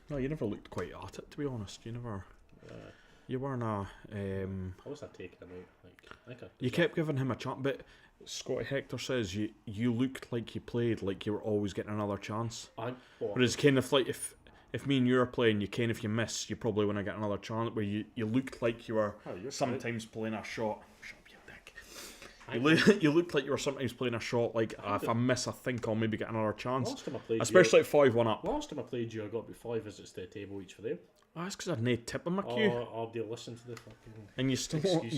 No, you never looked quite at it, to be honest. You never. You weren't a. I wasn't taking him out. You kept giving him a chance, but Scotty Hector says you looked like you played like you were always getting another chance. Whereas kind of like if me and you were playing, you if you miss, you probably want to get another chance. Where you looked like you were sometimes playing a shot. Shut up, you dick. You looked like you were sometimes playing a shot like if I miss, I think I'll maybe get another chance. Last time I played especially at 5-1 up. Last time I played you, I got about 5 visits to the table each for them. Oh, that's because I had no tip in my queue. I'll do listen to the fucking. And you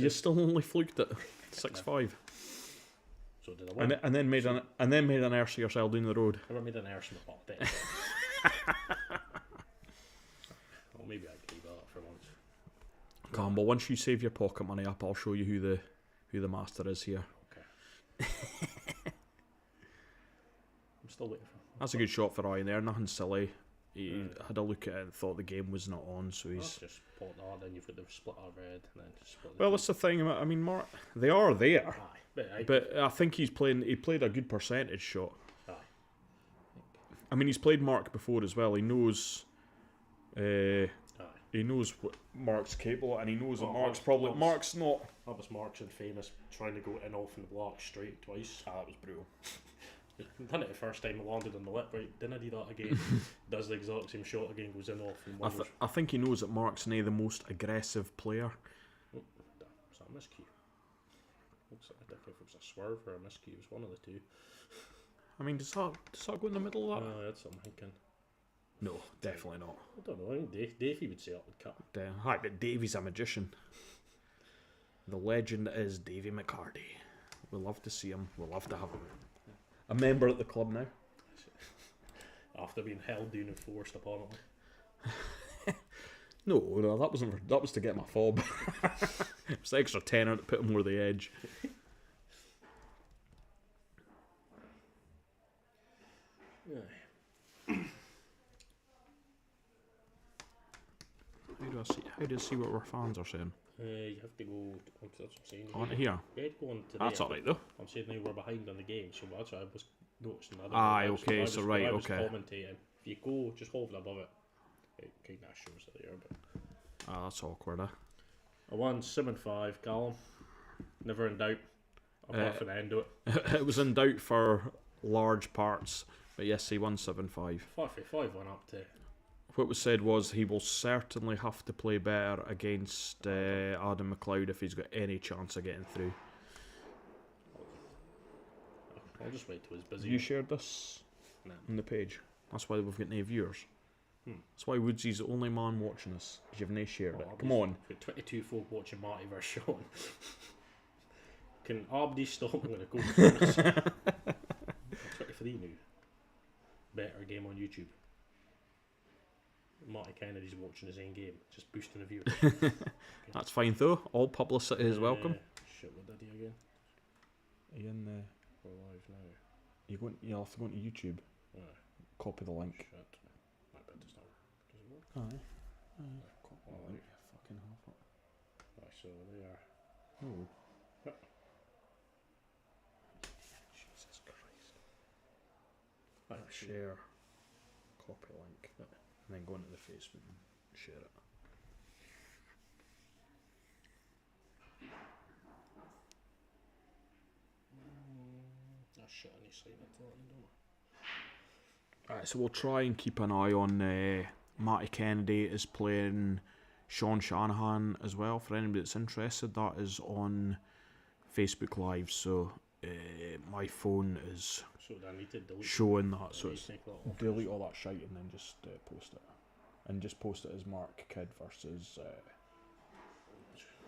still only fluked it 6-5. So did I win? And then made an error to yourself down the road. I never made an error from the bottom. Well, maybe I could leave that for once. Campbell, once you save your pocket money up, I'll show you who the master is here. Okay. I'm still waiting for. That's a good shot for Ryan there. Nothing silly. He had a look at it and thought the game was not on, so he's just pot that. Then you've got the split of red, and then just split. Well, that's the thing. I mean, Mark, they are there, aye, but I think he played a good percentage shot. Aye. I mean, he's played Mark before as well. He knows. He knows what Mark's capable, and he knows that Mark's not. That was Mark's and famous trying to go in off in the block straight twice. That was brutal. Done it the first time, landed on the lip, right? Didn't I do that again? Does the exact same shot again, goes in off. And I think he knows that Mark's not the most aggressive player. Oh, is that a miscue? Looks like if it was a swerve or a miscue, it was one of the two. I mean, does that go in the middle of that? That's what I'm thinking. No, definitely not. I don't know, I think Davey would say that would cut. Hi, but Davey's a magician. The legend is Davey McCarty. We'll love to see him. We'll love to have him. A member at the club now. After being held down and forced upon it. No, that wasn't. That was to get my fob. It was the extra tenner to put him over the edge. How do I see what our fans are saying? You have to go. That's what I'm saying. On here. You had to go on to That's alright though. I'm saying now we're behind on the game, so that's what I was noticing. Okay, I was commentating. If you go, just hold it above it. It kind of shows it there, but. That's awkward, I won 7-5, Callum. Never in doubt. Apart from the end of it. It was in doubt for large parts, but yes, he won 7-5. 5-5 went up to. What was said was he will certainly have to play better against Adam McLeod if he's got any chance of getting through. I'll just wait till he's busy. You shared this on the page. That's why we've got no viewers. That's why Woodsy's the only man watching us, because you've no shared it. Come on. We've got 22 folk watching Marty versus Sean. Can Abdi stop? I'm going to go for this. 23 now. Better game on YouTube. Marty Kennedy's watching his own game, just boosting the viewers. Okay. That's fine though. All publicity is welcome. Shit, what did he again? Are you in the? We're live now. You'll have to go into YouTube. Copy the link. Shit. I bet it's not. Does it work? Copy the link. Fucking half it. Right, so they are. Oh. Yep. Jesus Christ. Share. Copy link. And then go into the Facebook and share it. Shit, I need to sign into that, don't I? Alright, so we'll try and keep an eye on Matty Kennedy is playing Sean Shanahan as well. For anybody that's interested, that is on Facebook Live. So my phone is showing that. So it's delete all that shite and then just post it. And just post it as Mark Kidd versus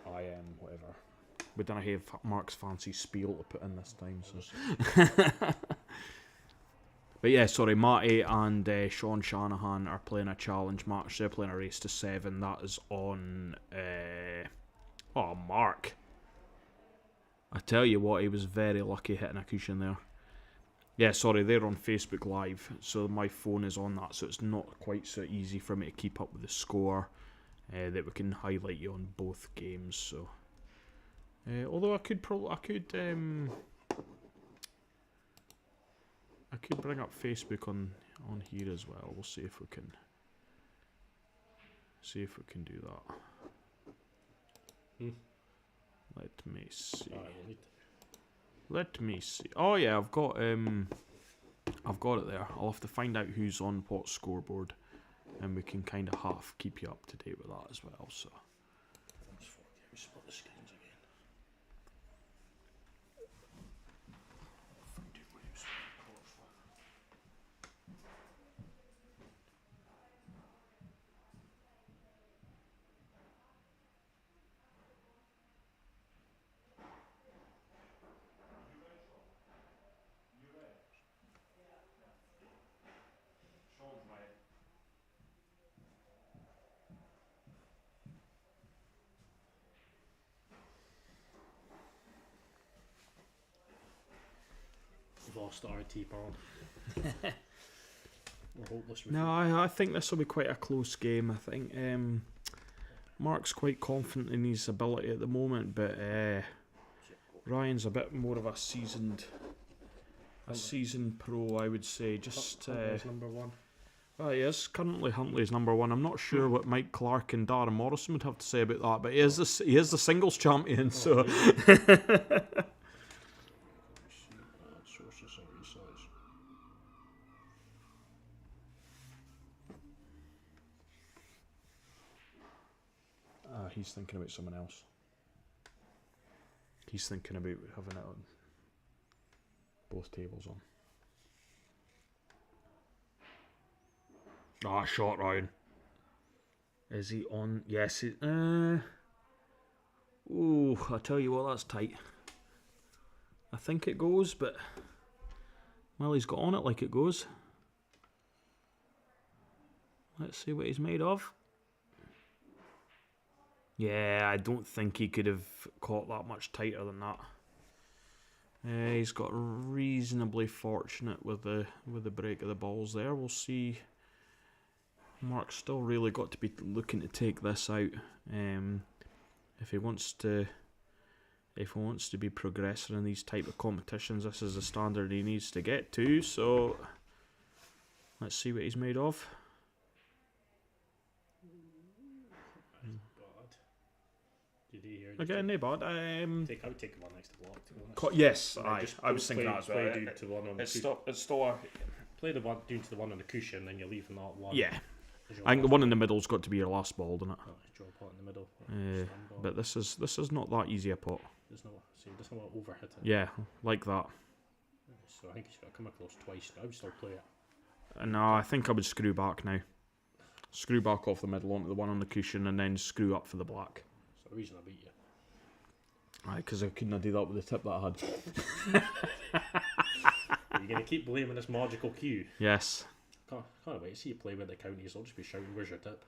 I am whatever. We didn't have Mark's fancy spiel to put in this time. So. But yeah, sorry, Matty and Sean Shanahan are playing a challenge match. They're playing a race to 7. That is on... Mark. I tell you what, he was very lucky hitting a cushion there. Yeah, sorry, they're on Facebook Live, so my phone is on that, so it's not quite so easy for me to keep up with the score that we can highlight you on both games. So, although I could bring up Facebook on here as well. We'll see if we can See if we can do that. Let me see. Let me see. Oh yeah, I've got it there. I'll have to find out who's on what scoreboard, and we can kind of half keep you up to date with that as well. So. Split the screens again. We've lost RT Bond. We're hopeless. No, I think this will be quite a close game. I think Mark's quite confident in his ability at the moment, but Ryan's a bit more of a seasoned pro, I would say. Just number one. Well, he is currently Huntley's number one. I'm not sure what Mike Clark and Darren Morrison would have to say about that, but he is the singles champion. So. He's thinking about someone else. He's thinking about having it on both tables on. Ah, shot, Ryan. Is he on? Yes. Ooh, I tell you what, that's tight. I think it goes, but well, he's got on it like it goes. Let's see what he's made of. Yeah, I don't think he could have caught that much tighter than that. He's got reasonably fortunate with the break of the balls there. We'll see. Mark's still really got to be looking to take this out. If he wants to be progressing in these type of competitions, this is the standard he needs to get to. So let's see what he's made of. Again, no bad. I would take one next to block. To yes, I was thinking that as well. It's still play the one due to the one on the cushion, then you're leaving that one. Yeah, I think the one in the middle's got to be your last ball, doesn't it? Oh, draw a pot in the middle. But this is not that easy a pot. There's no, so you just want to overhit it. Yeah, like that. So I think he's got to come across twice. I would still play it. No, I think I would screw back now. Screw back off the middle onto the one on the cushion, and then screw up for the black. That's the reason I beat you. Aye, because I couldn't do that with the tip that I had. Are you going to keep blaming this magical cue? Yes. Can't wait to see you play with the counties. I'll just be shouting, where's your tip?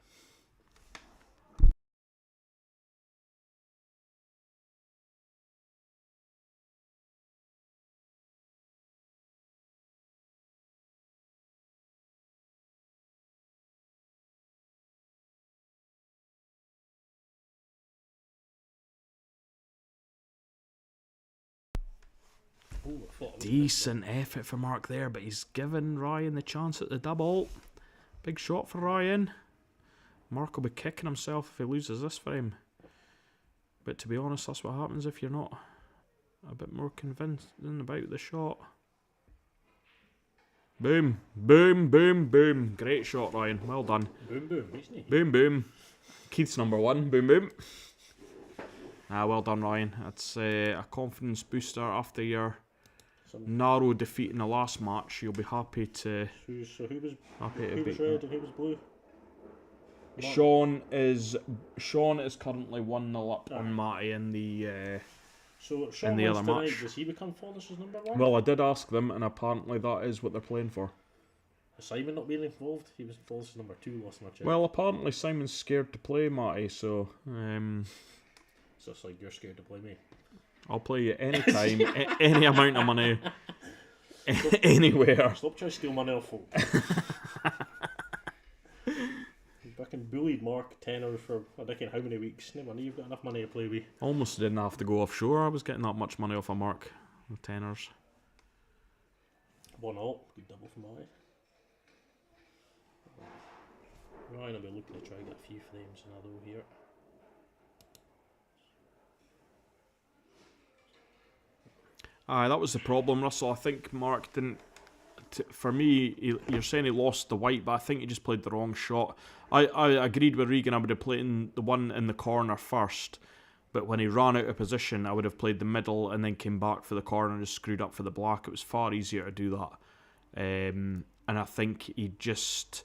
Decent effort for Mark there, but he's given Ryan the chance at the double. Big shot for Ryan. Mark will be kicking himself if he loses this frame. But to be honest, that's what happens if you're not a bit more convincing about the shot. Boom, boom, boom, boom. Great shot, Ryan. Well done. Boom, boom, isn't he? Boom, boom. Keith's number one. Boom, boom. Well done, Ryan. That's a confidence booster after your narrow defeat in the last match. You'll be happy to. Who was red and who was blue? Sean is currently 1-0 up on Matty in the. So Sean in the other tonight, match. does he become Flawless as number one? Well, I did ask them, and apparently that is what they're playing for. Is Simon not being involved? He was Flawless as number 2 last match. Well, apparently Simon's scared to play Matty, so. So it's like you're scared to play me. I'll play you anytime, any amount of money, anywhere. Stop trying to steal money off folk. You fucking bullied Mark tenor for I don't know how many weeks. No money, you've got enough money to play with. Almost didn't have to go offshore. I was getting that much money off of Mark with tenors. 1-0, good double for Marty. Ryan will be looking to try and get a few frames in a row here. Aye, that was the problem, Russell. I think Mark didn't... For me, you're saying he lost the white, but I think he just played the wrong shot. I agreed with Regan. I would have played the one in the corner first, but when he ran out of position, I would have played the middle and then came back for the corner and just screwed up for the black. It was far easier to do that. And I think he just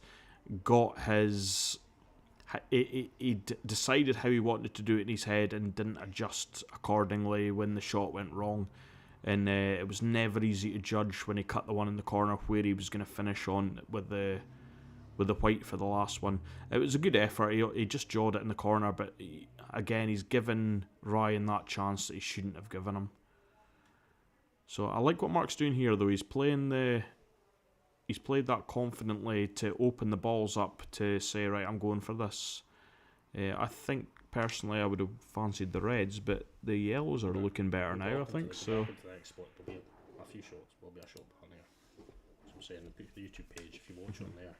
got his... He decided how he wanted to do it in his head and didn't adjust accordingly when the shot went wrong. And it was never easy to judge when he cut the one in the corner where he was going to finish on with the white for the last one. It was a good effort. He just jawed it in the corner, but again, he's given Ryan that chance that he shouldn't have given him. So I like what Mark's doing here, though. He's played that confidently to open the balls up to say, right, I'm going for this. I think personally I would have fancied the reds, but the yellows are looking better now, I think. So the next split, there'll be a few shots. There'll be a shot behind there. So I'm saying the YouTube page, if you watch on there.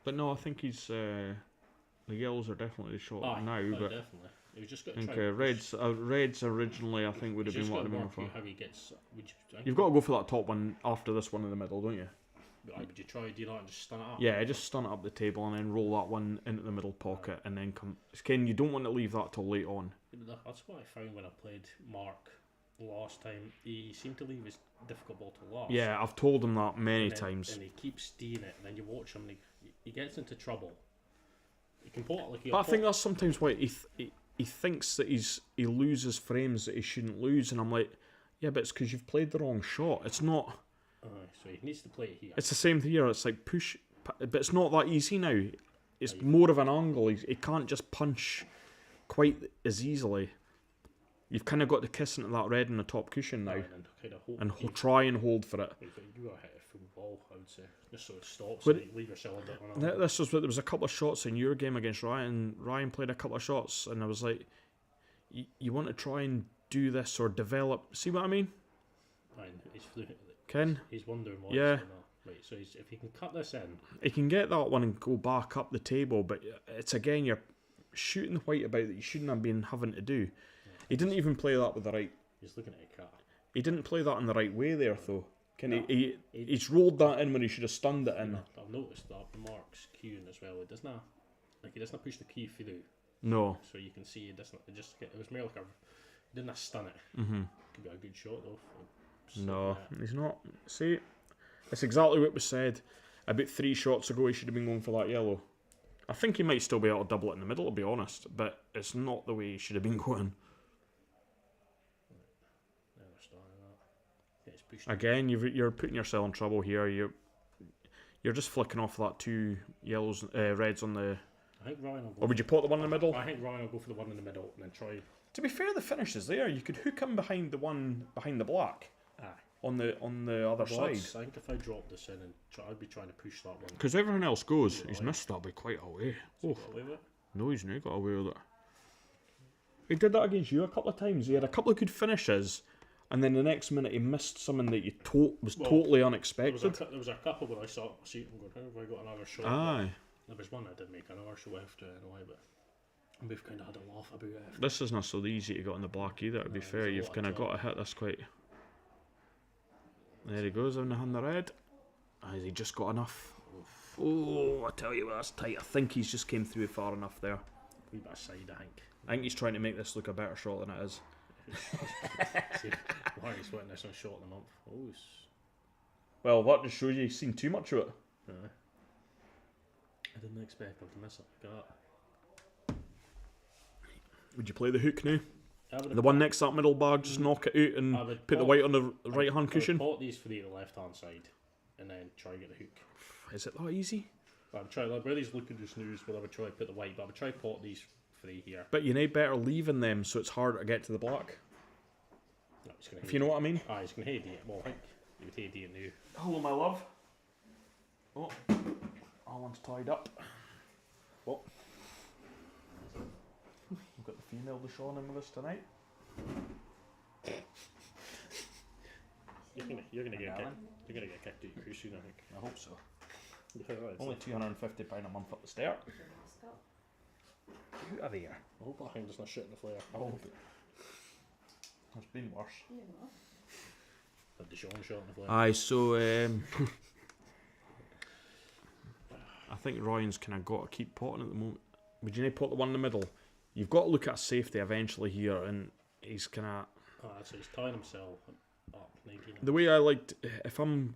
But no, I think he's the yellows are definitely the shot now. But definitely. He was just got I think reds originally I think would have been what I'd been for. How he gets. You've got to go for that top one after this one in the middle, don't you? Would you try do that and just stun it up? Yeah, just stun it up the table and then roll that one into the middle pocket and then come. Ken, you don't want to leave that till late on. That's what I found when I played Mark last time. He seemed to leave his difficult ball to last. Yeah, I've told him that many times. And he keeps stealing it, and then you watch him and he gets into trouble. He can pot like. But I think that's sometimes why he thinks that he loses frames that he shouldn't lose, and I'm like, yeah, but it's because you've played the wrong shot. It's not. So he needs to play it here. It's the same here. It's like push, but it's not that easy now. It's more of an angle. He can't just punch quite as easily. You've kind of got to kiss into that red in the top cushion now, and try and hold for it. You got to hit a full ball, I would say, just so it stops. And you leave yourself a bit. This was what there was a couple of shots in your game against Ryan. Ryan played a couple of shots, and I was like, you want to try and do this or develop. See what I mean? Ken? He's wondering why. Yeah. Right, so if he can cut this in, he can get that one and go back up the table, but it's again, you're shooting the white about that you shouldn't have been having to do. He didn't even play that with the right. He's looking at a cut. He didn't play that in the right way there, though. He's rolled that in when he should have stunned it in. I've noticed that Mark's cueing as well. It doesn't he doesn't push the key through. No. So you can see it doesn't. It was more like he didn't stun it. Could be a good shot though. No, he's not. See, it's exactly what was said about 3 shots ago. He should have been going for that yellow. I think he might still be able to double it in the middle, to be honest, but it's not the way he should have been going. Again, you're putting yourself in trouble here. You're just flicking off that 2 yellows, reds on the. I think Ryan will go. Or would you put the one in the middle? I think Ryan will go for the one in the middle and then try. To be fair, the finish is there. You could hook him behind the one behind the black. On the other side. I think if I drop this in and I'd be trying to push that one. Because everything else goes. He's missed that by quite a way. Oh. No, he's not got away with it. He did that against you a couple of times. He had a couple of good finishes, and then the next minute he missed something that you was totally unexpected. There was a couple where I saw it and going, how have I got another shot? Aye. There was one I did make another shot after anyway, but we've kind of had a laugh about it. This isn't so easy to get on the black either, to be fair. You've kind of got to hit this quite. There he goes on the red. Has he just got enough? Oh, I tell you what, that's tight. I think he's just came through far enough there. Wee bit side, I think. I think he's trying to make this look a better shot than it is. Why he's winning this one shot of the month? Oh, well, that just shows you've seen too much of it. I didn't expect him to miss it like that. Would you play the hook now? The one next to that middle bag, just knock it out and put the white on the right hand cushion? I would pot these 3 to the left hand side and then try to get the hook. Is it that easy? I would try, like, where these looking just news, but I would try to put the white, but I would try to pot these 3 here. But you need better leaving them so it's harder to get to the black. No, if you know what I mean? He's going to head it. Well, I think he would head it now. Hello, my love. Oh, Alan's tied up. What? We've got the female Deshaun in with us tonight. You're gonna get kicked out of your crew soon, I think. I hope so. Only £250 a month at the start. Get out of here. I hope that thing doesn't shit in the flare. Oh, there's been worse. Had the Sean shot in the flare. Aye, so I think Ryan's kind of got to keep potting at the moment. Would you need to pot the one in the middle? You've got to look at safety eventually here, and he's kind of. So he's tying himself up 19. The way I like, if I'm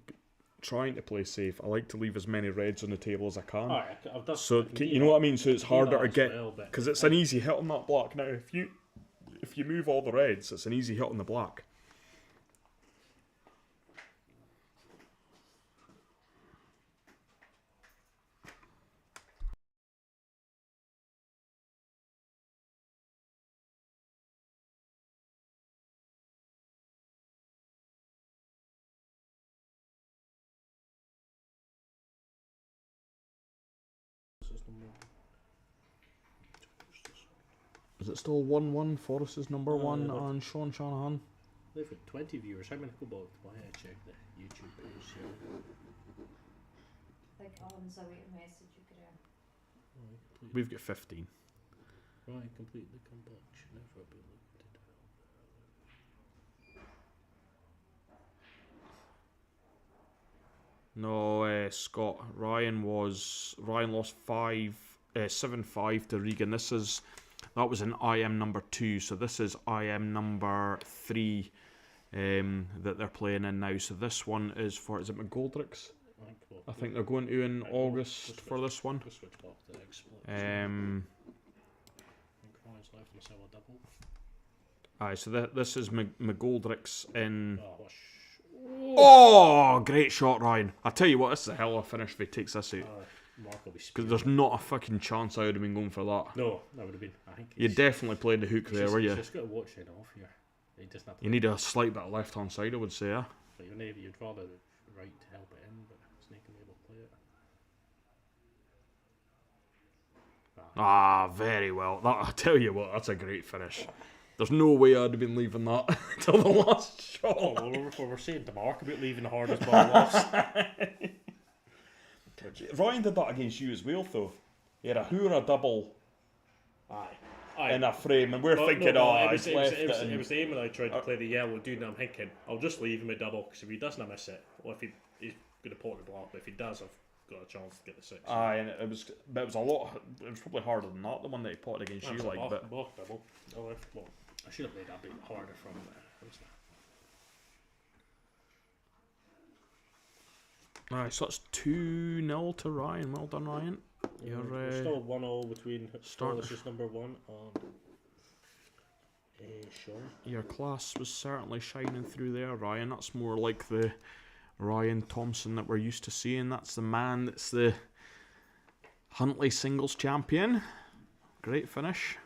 trying to play safe, I like to leave as many reds on the table as I can. I've done, so you know what I mean. So it's harder to get because it's an easy hit on that black. Now, if you move all the reds, it's an easy hit on the black. Is it still 1-1? Forrest is number 1 on Sean Shanahan. They've got 20 viewers. How many go back? Why I check the YouTube page here. Like Alan's a wait message you could We've got 15. Right, complete the complexion. Never be looking to develop. No, Scott. Ryan lost 7-5 to Regan. That was an IM number 2, so this is IM number 3 that they're playing in now. So this one is for, is it McGoldrick's? I think they're going to in August for this one. Aye, so this is McGoldrick's in. Oh, great shot, Ryan! I tell you what, this is a hell of a finish if he takes this out. Because there's not a fucking chance I would have been going for that. No, that would have been. I think you definitely played the hook there, were you? He's just got to watch it off here. You need a slight bit of left hand side, I would say, yeah. But you'd rather the right to help it in, but Snake can be able to play it. Ah, very well. I tell you what, that's a great finish. There's no way I'd have been leaving that till the last shot. Oh, we're saying to Mark about leaving the hardest ball lost. Ryan did that against you as well, though. He had a Hura double in a frame, and we're thinking, it was the aim when I tried to play the yellow dude, and I'm thinking, I'll just leave him a double, because if he doesn't, I miss it. Well, if he's going to pot the block, but if he does, I've got a chance to get the 6. And it was a lot. It was probably harder than that, the one that he potted against you, like. But block double. Well, I should have made that a bit harder from. Alright, so that's 2-0 to Ryan. Well done, Ryan. You're still 1-0 between Starless number 1 and Sean. Your class was certainly shining through there, Ryan. That's more like the Ryan Thompson that we're used to seeing. That's the man that's the Huntley singles champion. Great finish.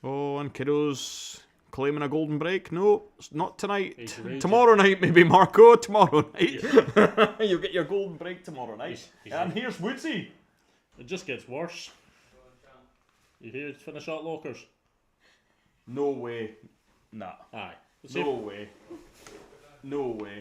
Oh, and Kiddo's claiming a golden break. No, it's not tonight. Tomorrow night, maybe, Marco. Tomorrow night. Yeah. You'll get your golden break tomorrow night. And here's Woodsy. It just gets worse. You hear it finish out lockers? No way. Nah. Aye. No way. No way.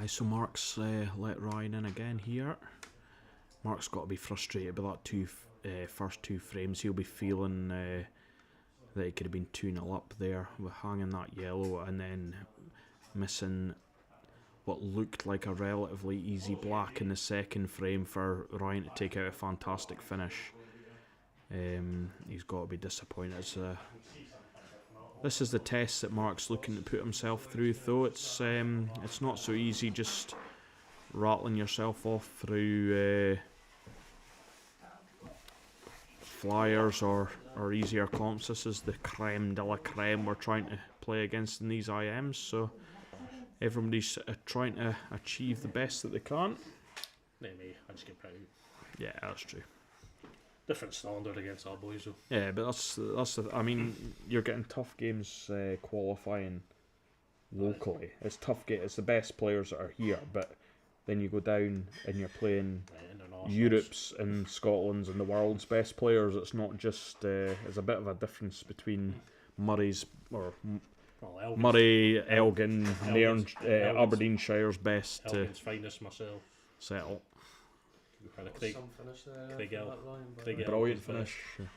Aye, so Mark's let Ryan in again here. Mark's got to be frustrated by that first two frames. He'll be feeling that he could have been 2-0 up there with hanging that yellow and then missing what looked like a relatively easy black in the second frame for Ryan to take out a fantastic finish. He's got to be disappointed. This is the test that Mark's looking to put himself through, though. It's not so easy just rattling yourself off through flyers or easier comps. This is the creme de la creme we're trying to play against in these IMs, so everybody's trying to achieve the best that they can. Maybe I just get proud. Yeah, that's true. Different standard against our boys, though. Yeah, but I mean, you're getting tough games qualifying locally. It's tough. It's the best players that are here, but then you go down and you're playing Europe's and Scotland's and the world's best players. It's not just. There's a bit of a difference between Murray's or Murray, Elgin, Nairn, Aberdeenshire's best to finest myself. Settle.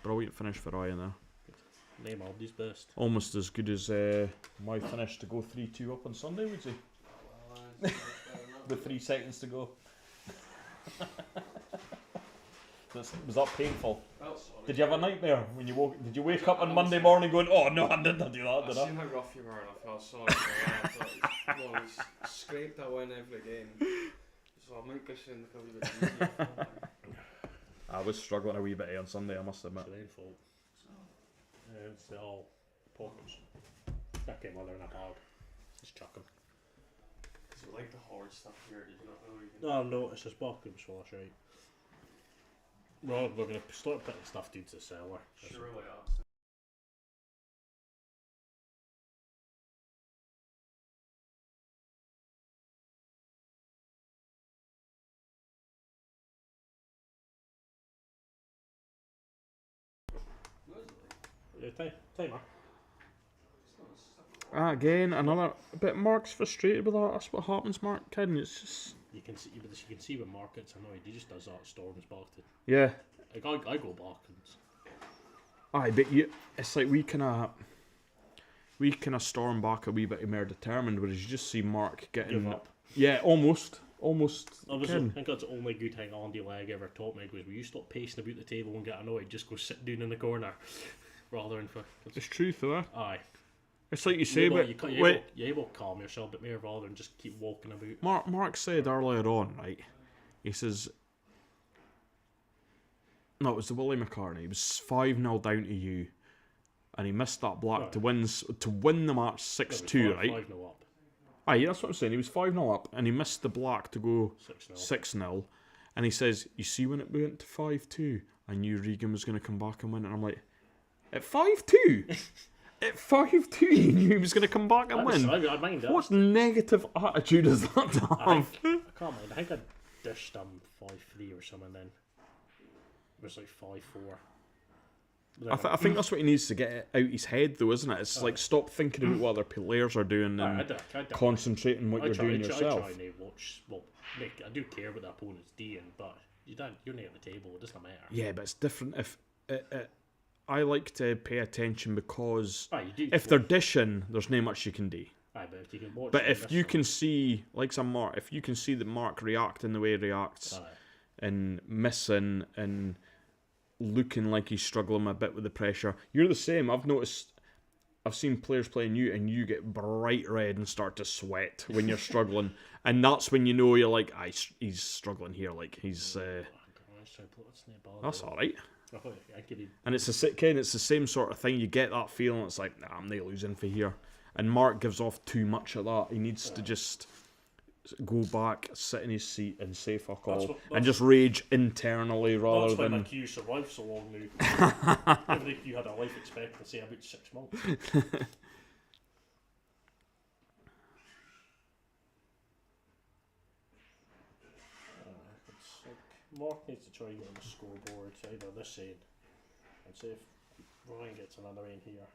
Brilliant finish for Ryan there. Name Abdi's best. Almost as good as my finish to go 3-2 up on Sunday, would you? With 3 seconds to go. Was that painful? Did you have a nightmare when you woke? Did you wake up on Monday morning going, "Oh no, I didn't do that"? Did I? Seen how rough you were, and I felt sorry for you. I thought, well, he's scraped that win every game, so I might go soon to a bit easier. I was struggling a wee bit on Sunday, I must admit. It's their fault. It's the all pockets. That came other than a bag. Just chuck them. Because we like the hard stuff here, did you not know you can... No, it's just Bockhams wash, right? Well, we're going to start putting stuff into the cellar. Surely that's... Timer. Again, another bit. Mark's frustrated with that. That's what happens, Mark. Kidding. It's just You can see when Mark gets annoyed. He just does that. Storms back to. Yeah. Like I go back and. Aye, but it's like we kind of storm back a wee bit more determined, whereas you just see Mark getting. Give up. Yeah, almost. I think that's the only good thing Andy Legg ever taught me was, will you stop pacing about the table and get annoyed, just go sit down in the corner, rather than for. It's truth, though. Aye. It's like you say, but you're able to calm yourself, but more rather than just keep walking about. Mark said earlier on, right? He says, no, it was the Willie McCartney. He was 5-0 down to you, and he missed that black to win the match 6-2, right? 5-0 up. Aye, that's what I'm saying. He was 5-0 up, and he missed the black to go 6-0. 6-0. And he says, you see when it went to 5-2, I knew Regan was going to come back and win. And I'm like, at 5-2? At 5-2, you knew he was going to come back and win? I mind that. What negative attitude is that to have? I can't mind. I think I dished 5-3 or something then. It was like 5-4. I think that's what he needs to get out his head, though, isn't it? It's like stop thinking about what other players are doing and concentrate on what you're doing yourself. I try and watch. Well, I do care about the opponent's doing, but you're not at the table. It doesn't matter. Yeah, but it's different if. I like to pay attention because if they're they're dishing, there's no much you can do. But if you can watch. But if you can see, like some Mark, if you can see that Mark reacting the way he reacts, and missing and looking like he's struggling a bit with the pressure, you're the same. I've seen players playing you, and you get bright red and start to sweat when you're struggling, and that's when you know you're like, he's struggling here. Like he's. That's all right. And it's the same sort of thing. You get that feeling. It's like, nah, I'm not losing for here. And Mark gives off too much of that. He needs to just go back, sit in his seat, and say fuck all, and just rage internally rather than. That's why my queue survived so long now. Every queue had a life expectancy about 6 months. Mark needs to try and get on the scoreboard either this side and see if Ryan gets another in here.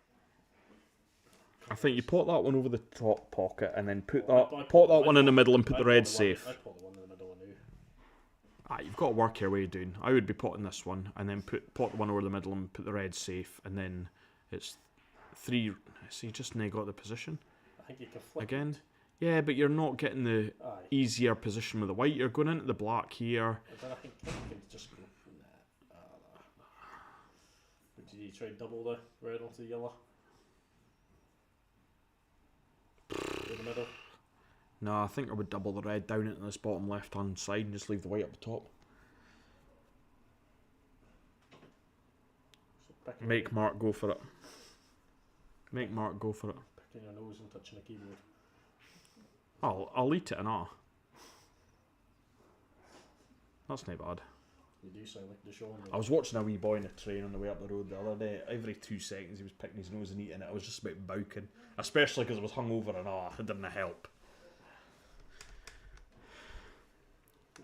I think you put that one over the top pocket and then put that one in the middle and put the red safe. I'd put the one in the middle now. You've got to work your way down. I would be putting this one and then put the one over the middle and put the red safe, and then it's 3. So you just now got the position. I think you can flip again. it. Yeah, but you're not getting the Aye. easier position with the white. You're going into the black here. But I think you can just go. Did you try and double the red onto the yellow? In the middle. No, I think I would double the red down into this bottom left hand side and just leave the white up the top. So Make Mark go for it. Make Mark go for it. picking your nose and touching the keyboard. I'll eat it and That's not bad. You do sound like the show. I was watching a wee boy in a train on the way up the road the other day. Every 2 seconds he was picking his nose and eating it. I was just about bowking. Especially because I was hungover and it didn't help.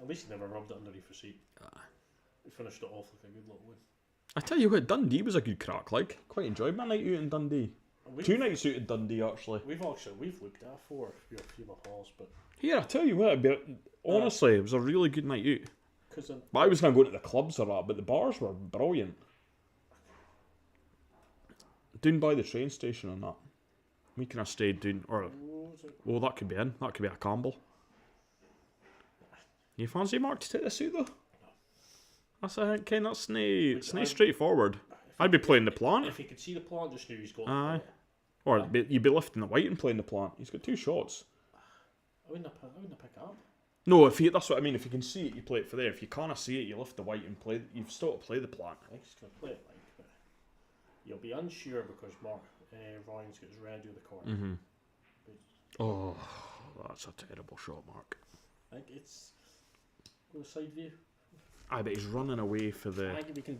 At least he never rubbed it underneath the seat. He finished it off like a good little win. I tell you what, Dundee was a good crack. Quite enjoyed my night out in Dundee. 2 nights out in Dundee actually. We've looked at a few of my pals, but Here, I tell you what, honestly, it was a really good night out. But I was going to go to the clubs or that, but the bars were brilliant. Down by the train station and that. We can have stayed down, well, that could be in. That could be a Campbell. You fancy Mark to take this out though? That's not straightforward. I'd be playing the plant. If he could see the plant just now, he's got. Aye. Or you'd be lifting the white and playing the plant. He's got 2 shots. I wouldn't pick it up. No, that's what I mean. If you can see it, you play it for there. If you can't see it, you lift the white and play. You've still got to play the plant. I think he's going to play it but you'll be unsure because Ryan's got his red out of the corner. Mm-hmm. Oh, that's a terrible shot, Mark. I think it's go side view. Aye, but he's running away for the. I think if he can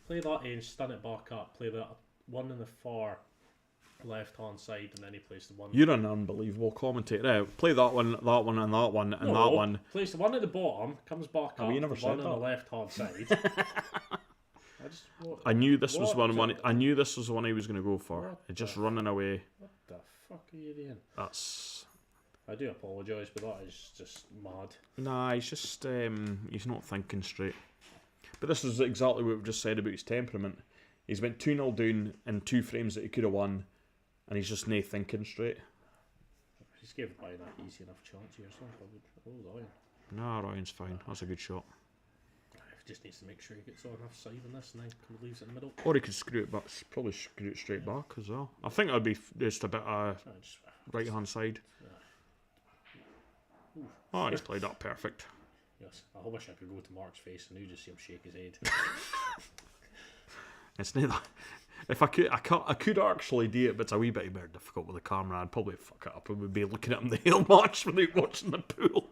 play that in, stun it back up, play that one in the far left hand side, and then he plays the one. You're an unbelievable commentator. Play that one, and that one, and that one. Plays the one at the bottom, comes back up. You never the one said on that. the left hand side. I knew this was I knew this was the one he was going to go for. Just running away. What the fuck are you doing? I do apologise, but that is just mad. Nah, he's just he's not thinking straight. But this is exactly what we've just said about his temperament. He's went 2-0 down in 2 frames that he could have won, and he's just not thinking straight. He's given Ryan an easy enough chance here, so Ryan. Nah, Ryan's fine. That's a good shot. He just needs to make sure he gets on enough side on this, and then leaves it in the middle. Or he could screw it back. Probably screw it straight back as well. I think that'd be just a bit right hand side. Oh, he's played that perfect. Yes, I wish I could go to Mark's face and you just see him shake his head. It's not that. If I could actually do it, but it's a wee bit more difficult with the camera. I'd probably fuck it up and we'd be looking at him the whole match without watching the pool.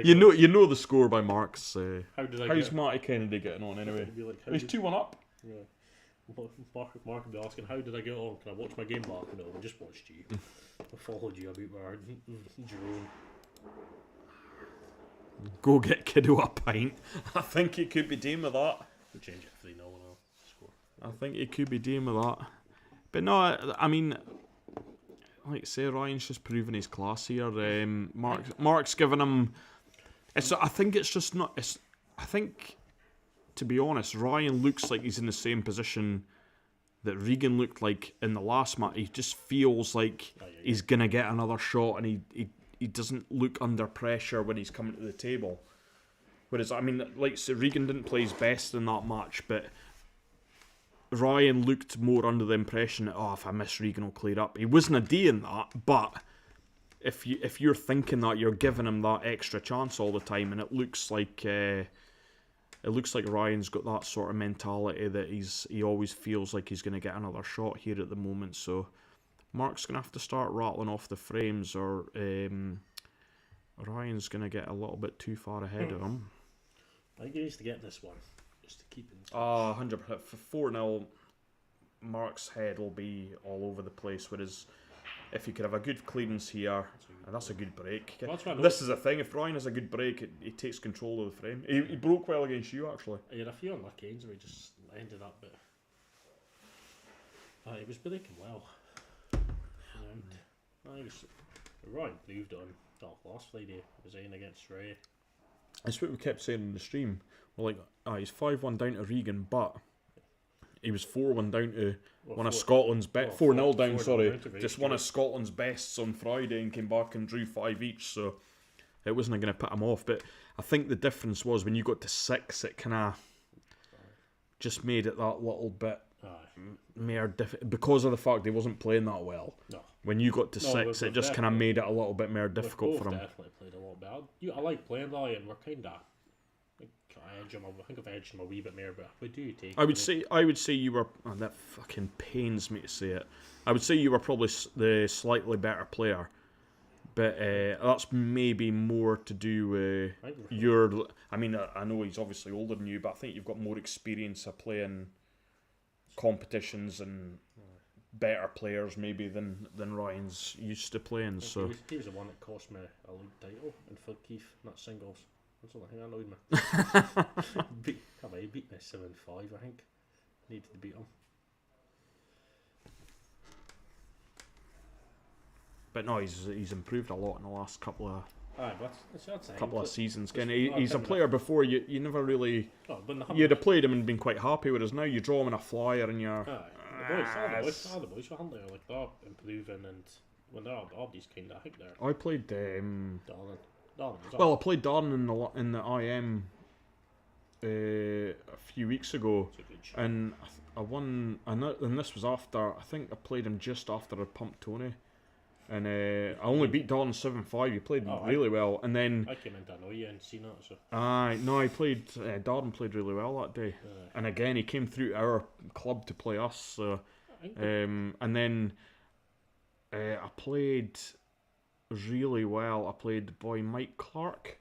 You know the score by Mark's. How's Matty Kennedy getting on anyway? He's 2-1 up. Yeah. Mark would be asking, how did I get on? Can I watch my game back? No, I just watched you. I followed you about where Jerome. Go get Kiddo a pint. I think it could be dealing with that. We'll change it 3-0 and I'll score. I think it could be dealing with that. But no, I mean, like I say, Ryan's just proving his class here. Mark's giving him. I think it's just not. I think, to be honest, Ryan looks like he's in the same position that Regan looked like in the last match. He just feels like he's gonna get another shot, and he doesn't look under pressure when he's coming to the table. Whereas, I mean, like so Regan didn't play his best in that match, but Ryan looked more under the impression that, if I miss Regan, I'll clear up. He wasn't a D in that, but if you're thinking that, you're giving him that extra chance all the time, and it looks like Ryan's got that sort of mentality that he always feels like he's going to get another shot here at the moment. So Mark's going to have to start rattling off the frames, or Ryan's going to get a little bit too far ahead of him. I think he needs to get this one, just to keep him. 100%. For 4-0, Mark's head will be all over the place, whereas if you could have a good clearance here, that's a good break. This is a thing, if Ryan has a good break, he takes control of the frame. He broke well against you, actually. He had a few unlucky ends where he just ended up, but He was breaking well. Ryan moved on last Friday. He was in against Ray. That's what we kept saying in the stream. We're like, he's 5-1 down to Regan, but he was 4-1 down to one of Scotland's best. 4-0 down, sorry. Just one of Scotland's bests on Friday and came back and drew 5 each, so it wasn't going to put him off. But I think the difference was when you got to 6, it kind of just made it that little bit more difficult because of the fact he wasn't playing that well. No. When you got to 6, it just kind of made it a little bit more difficult for him. Definitely played a lot better. I like playing Ryan. We're kind of. I think I've edged him a wee bit more, but we do take. I would say you were. Oh, that fucking pains me to say it. I would say you were probably the slightly better player, but that's maybe more to do with your. I mean, I know he's obviously older than you, but I think you've got more experience of playing competitions and better players maybe than Ryan's used to playing. So he was the one that cost me a league title in Phil Keith, not singles. That's the only thing that annoyed me. He beat me 7-5, I think. Needed to beat him. But no, he's improved a lot in the last couple of seasons. Again, he's a player before you never really you'd have played him and been quite happy. Whereas now you draw him in a flyer and you're all the boys were hunting like that, improving, and when they're all these kind of, I think they're. I played Darling. I played Darling in the IM a few weeks ago, and I won. And this was after, I think I played him just after I pumped Tony, and I only beat Darling 7-5. He played really well, and then I came in to annoy you and seen that. So I played. Darling played really well that day, and again he came through our club to play us. So, and then I played really well. I played the boy Mike Clark.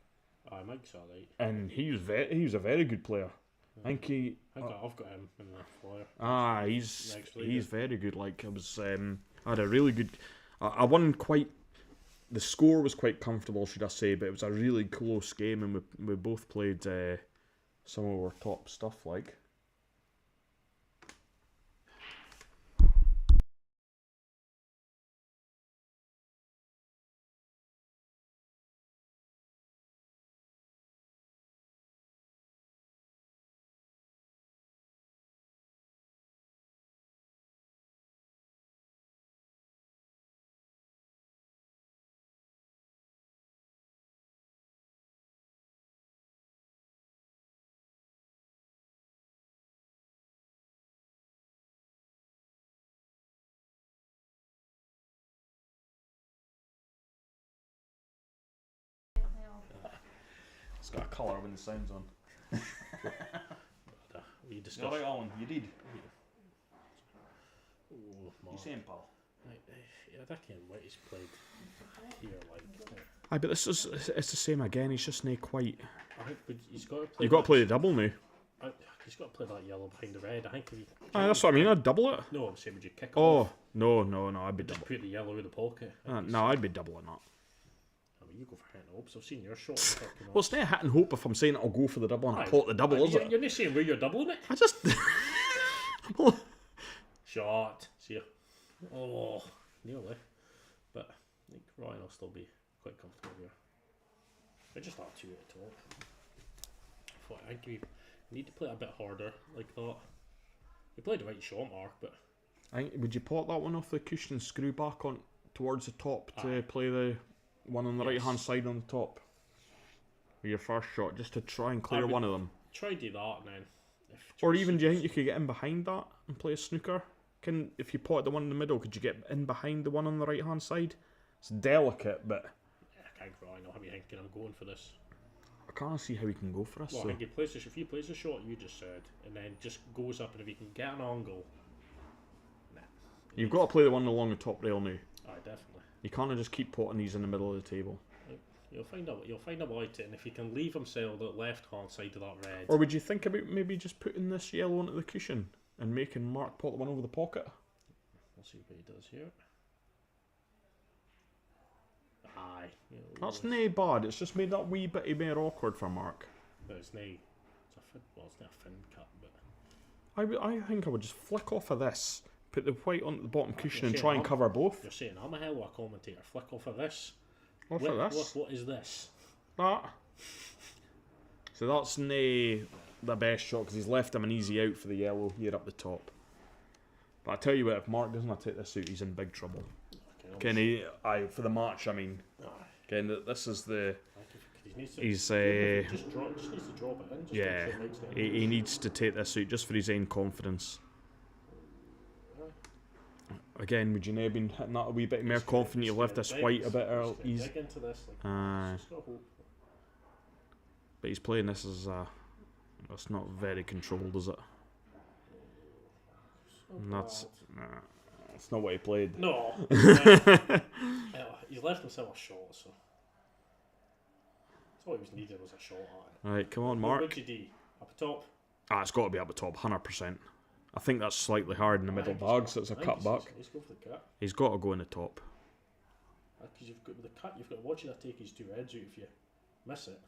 Mike's alright. And he was a very good player. I think I've got him in the flyer. He's very good. Like I had a really good. I won quite. The score was quite comfortable, should I say? But it was a really close game, and we both played some of our top stuff. Like. It's got a colour when the sound's on. We discussed. Alright, Alan, you did. Oh, you saying, pal? Yeah, that kind of what he's played here, like. Aye, but it's the same again. He's just not quite. I think, but he's got to play. You've got to play the double now. He's got to play that yellow behind the red. I think. That's what I mean. I'd double it. No, I'm saying, would you kick? Oh no, I'd be just double. Put the yellow in the pocket. No, I'd be doubling that. You go for hitting hopes. I've seen your shot. Well, it's not hitting hope if I'm saying I'll go for the double and I caught the double, is it? You're not saying where you're doubling it. I just shot. See ya. Oh, nearly. But I think Ryan will still be quite comfortable here. I just thought two at top. I think we need to play a bit harder like that. You played the right shot mark, but would you pot that one off the cushion and screw back on towards the top to play the one on the right hand side on the top with your first shot, just to try and clear one of them? Try to do that, and then. Or even, do you think you could get in behind that and play a snooker? If you pot the one in the middle, could you get in behind the one on the right hand side? It's delicate, but I can't really know how you thinking I'm going for this. I can't see how he can go for us. Well, I think if he plays the shot you just said, and then just goes up, and if he can get an angle, you've got to play the one along the top rail now. Aye, definitely. You can't just keep potting these in the middle of the table. You'll find out about it, and if he can leave himself the left hand side of that red. Or would you think about maybe just putting this yellow onto the cushion and making Mark pot the one over the pocket? We'll see what he does here. Aye. That's nae bad. It's just made that wee bit more awkward for Mark. But it's nae. It's not a fin cut, but I think I would just flick off of this, Put the white on the bottom cushion and saying try and I'm- cover both. You're saying I'm a hell of a commentator. Flick off of this. What's for this? What is this? That. So that's nae the best shot because he's left him an easy out for the yellow here up the top. But I tell you what, if Mark doesn't take this out, he's in big trouble. Okay, For the match, I mean, again, this is the. he needs to, He's just needs to drop it in. Just yeah, make sure it makes it he needs to take this out just for his own confidence. Again, would you now been hitting that a wee bit more confident? You left this white a bit early. Dig into this. Like, just gotta hope. But he's playing this as that's not very controlled, is it? And that's not what he played. No. He's left himself a shot, so that's all he was needed was a shot at it. Right, come on, Mark. What'd you do? Up the top? It's got to be up the top, 100%. I think that's slightly hard in the middle bag, so it's a cut back. He's go for the cut. He's got to go in the top. Because you've got with the cut, you've got to watch that take his two heads out if you miss it.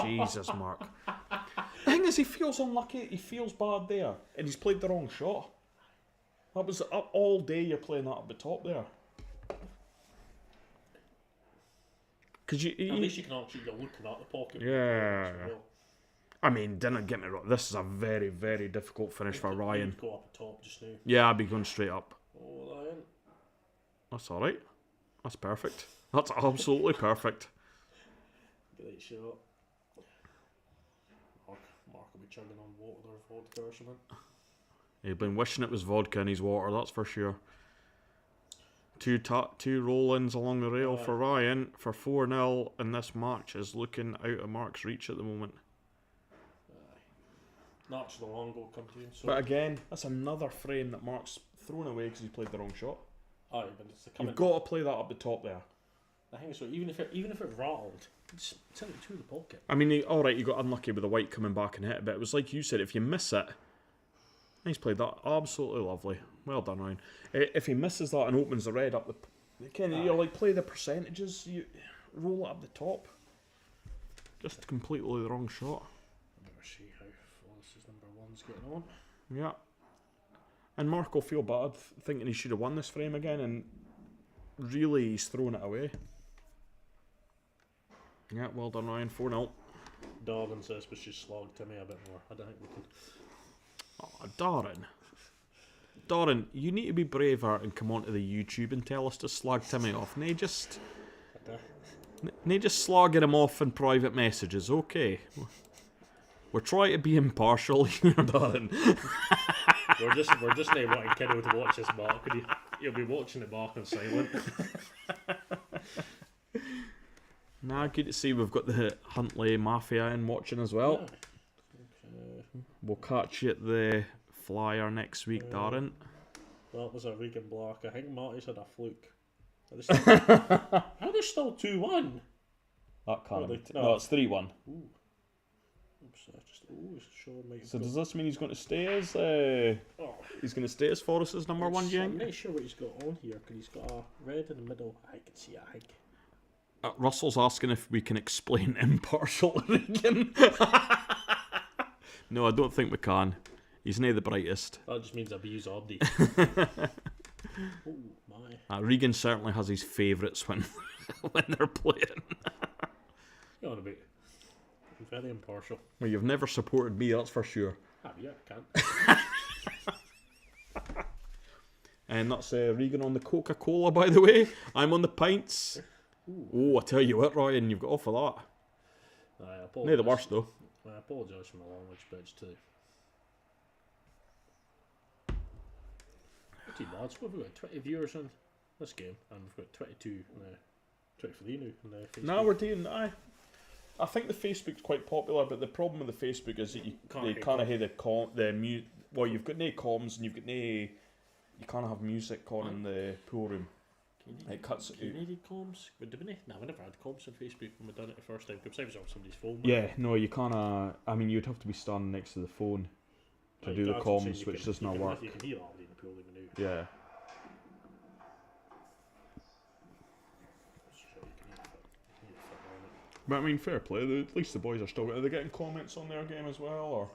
Jesus, Mark. The thing is, he feels unlucky. He feels bad there, and he's played the wrong shot. That was up all day. You're playing that up the top there. Because At least you can actually look at the pocket. Yeah. I mean, didn't get me wrong. This is a very, very difficult finish for Ryan. Go up the top just now. Yeah, I'd be going straight up. Oh, Ryan. That's all right. That's perfect. That's absolutely perfect. Great shot. Mark will be chugging on water or vodka or something. He'd been wishing it was vodka in his water, that's for sure. Two roll-ins along the rail for Ryan for 4-0, and this match is looking out of Mark's reach at the moment. Naturally, long goal come to him. So. But again, that's another frame that Mark's thrown away because he played the wrong shot. Aye, but it's You've got to play that up the top there. I think so. Even if it rattled, just send it to the pocket. I mean, alright, you got unlucky with the white coming back and hit it, but it was like you said, if you miss it, he's played that absolutely lovely. Well done, Ryan. If he misses that and opens the red up you like play the percentages, you roll it up the top. Just completely the wrong shot. Better see how Flawless's number one's getting on. Yeah. And Mark will feel bad thinking he should have won this frame again, and really he's thrown it away. Yeah, well done, Ryan. 4-0. Darren says we should slog Timmy a bit more. I don't think we can. Oh, Darren, you need to be braver and come onto the YouTube and tell us to slag Timmy off. Nay, just slagging him off in private messages, okay? We're trying to be impartial here, Darren. We're just now wanting Kiddo to watch this back. He'll be watching it back in silent. Nah, good to see we've got the Huntley Mafia in watching as well. Yeah. We'll catch you at the Flyer next week, Darren. That was a Regan Black. I think Marty's had a fluke. Are they still 2-1? That can't Really? be. No, it's 3-1. Ooh. Oops, sure So does this mean he's going to stay as he's going to stay as Forrest's number one, do you I'm think? not sure what he's got on here because he's got a red in the middle. I can see a hig. Russell's asking if we can explain impartial Regan. No, I don't think we can. He's near the brightest. That just means abuse Abdi. Oh my. Regan certainly has his favourites when they're playing. You on a bit. I'm very impartial. Well, you've never supported me, that's for sure. Yeah, I can't. And that's Regan on the Coca-Cola, by the way. I'm on the pints. Ooh. Oh, I tell you what, Ryan, you've got off of that. I apologise. No, the worst though. I apologise for my language, but it's too. Too bad. So we've got 20 viewers on this game, and we've got 22, 23 now on Facebook. No, we're doing. I think the Facebook's quite popular, but the problem with the Facebook is that you can't hear the mute. Well, you've got no comms, and you've got no. You can't have music on in the pool room. It cuts it out. You needed comms? But did we not? No, we never had comms on Facebook when we done it the first time. Because I was on somebody's phone. Yeah, no, you can't. I mean, you'd have to be standing next to the phone to do the comms, which does not work. You can hear all in the pool room now. Yeah. But I mean, fair play. At least the boys are still. Are they getting comments on their game as well, or?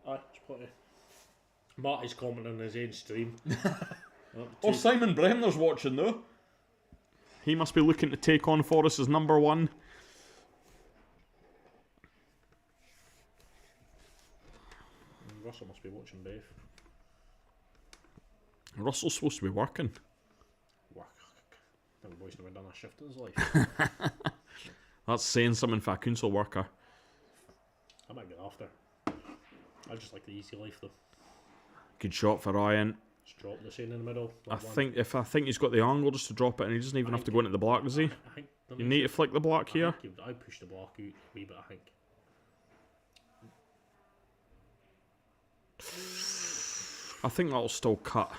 Aye, it's plenty. Marty's commenting on his own stream. Oh, Simon Bremner's watching though. He must be looking to take on Forrest as number 1. Russell must be watching Dave. Russell's supposed to be working. Work. I think the boy's never done a shift in his life. That's saying something for a council worker. I might get after. I just like the easy life though. Good shot for Ryan. Just drop the scene in the middle. I think he's got the angle just to drop it, and he doesn't even have to go into the block, does he? I think You need to flick the block here. I push the block out a wee bit, I think. I think that'll still cut,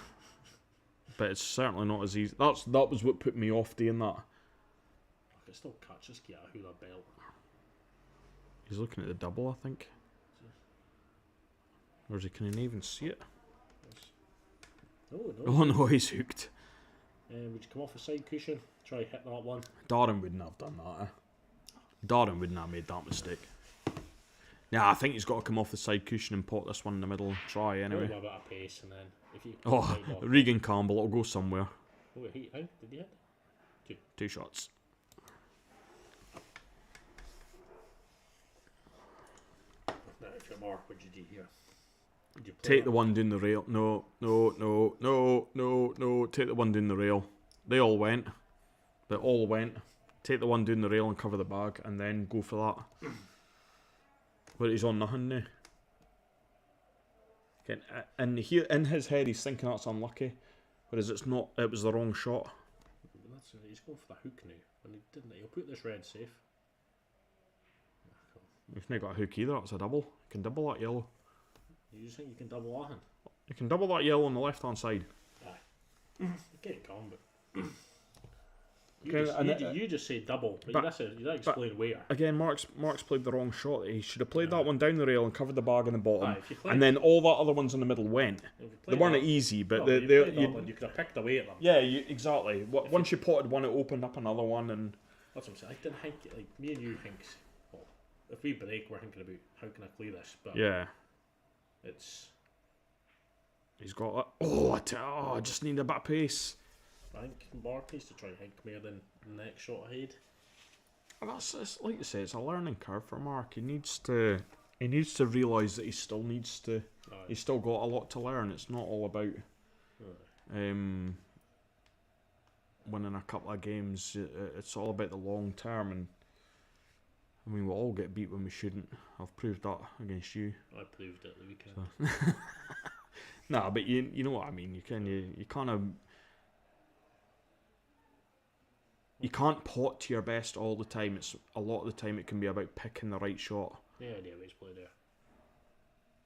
but it's certainly not as easy. That was what put me off doing that. Look, it still cuts. Just get a hula belt. He's looking at the double, I think. Or is he? Can he even see it? No. Oh no, he's hooked. Would you come off a side cushion? Try hit that one. Darren wouldn't have done that. Darren wouldn't have made that mistake. Yeah, I think he's got to come off the side cushion and pot this one in the middle and try anyway. A bit of pace, and then if you. Oh, Regan Campbell, it'll go somewhere. Oh, did he hit? 2 shots. Now, if you're Mark, what'd you do here? Take the one down the rail. No. Take the one down the rail. They all went. Take the one down the rail and cover the bag, and then go for that. But he's on nothing now. And here in his head, he's thinking that's unlucky, whereas it's not. It was the wrong shot. He's going for the hook now, and he didn't. He'll put this red safe. He's not got a hook either. It's a double. You can double that yellow. You just think you can double that? You can double that yellow on the left hand side. Aye. Get it calm, but. Okay, you just say double, but you don't explain where. Again, Mark's played the wrong shot. He should have played that one down the rail and covered the bag in the bottom, and then all that other ones in the middle went. They weren't easy, but you could have picked away at them. Yeah, exactly. Once you potted one, it opened up another one, and that's what I'm saying. I didn't think like me and you thinks. Well, if we break, we're thinking about how can I clear this, but yeah, he's got it. I just need a bit of pace. I think Mark needs to try and think more than the next shot ahead. That's like you say, it's a learning curve for Mark. He needs to realise that he still needs to. Aye. He's still got a lot to learn. It's not all about winning a couple of games. It's all about the long term, and I mean we'll all get beat when we shouldn't. I've proved that against you. I proved it the weekend. So. Nah, but you know what I mean. You kind of. You can't pot to your best all the time. It's a lot of the time it can be about picking the right shot. Yeah, idea what he's played there.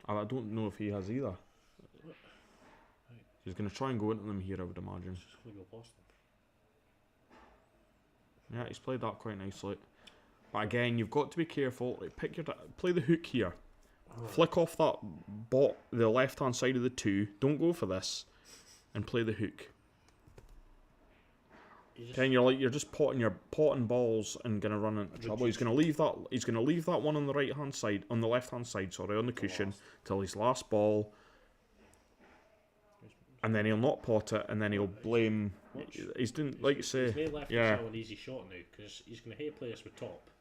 I don't know if he has either. He's going to try and go into them here, I would imagine. Just going to go past them. Yeah, he's played that quite nicely. But again, you've got to be careful. Like, play the hook here. Flick off that the left hand side of the 2. Don't go for this, and play the hook. You're just potting balls and gonna run into trouble. He's gonna leave that one on the right hand side, on the left hand side, sorry, on the cushion till his last ball, and then he'll not pot it, and then he'll blame. He's doing like you say. He's left himself an easy shot now because he's gonna hate play us with top.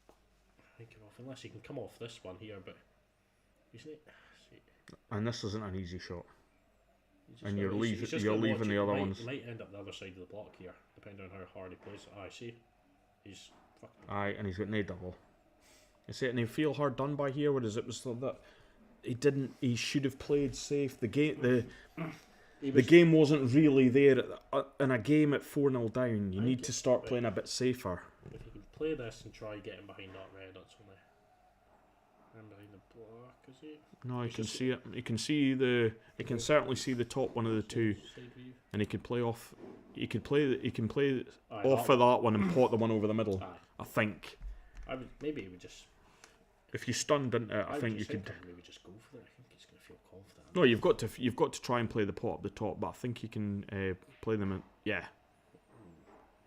I think unless he can come off this one here, but he's not. And this isn't an easy shot. And you're leaving the other ones. He might end up the other side of the block here, depending on how hard he plays. I see. He's fucking. Aye, and he's got no double. You see it, and he feel hard done by here. Whereas it was that he didn't. He should have played safe. The game wasn't really there. In a game at 4-0 down, you need to start playing a bit safer. If you can play this and try getting behind that red, that's only. And behind the block, is he? No, you can see it. You can see you can certainly see the top one of the 2, and he can play off. He can play off of that one and pot the one over the middle. Aye. I think. Maybe he would just. If you stunned into it, I think you could. Maybe just go for it. I think he's going to feel confident. No, you've got to try and play the pot up the top, but I think he can play them.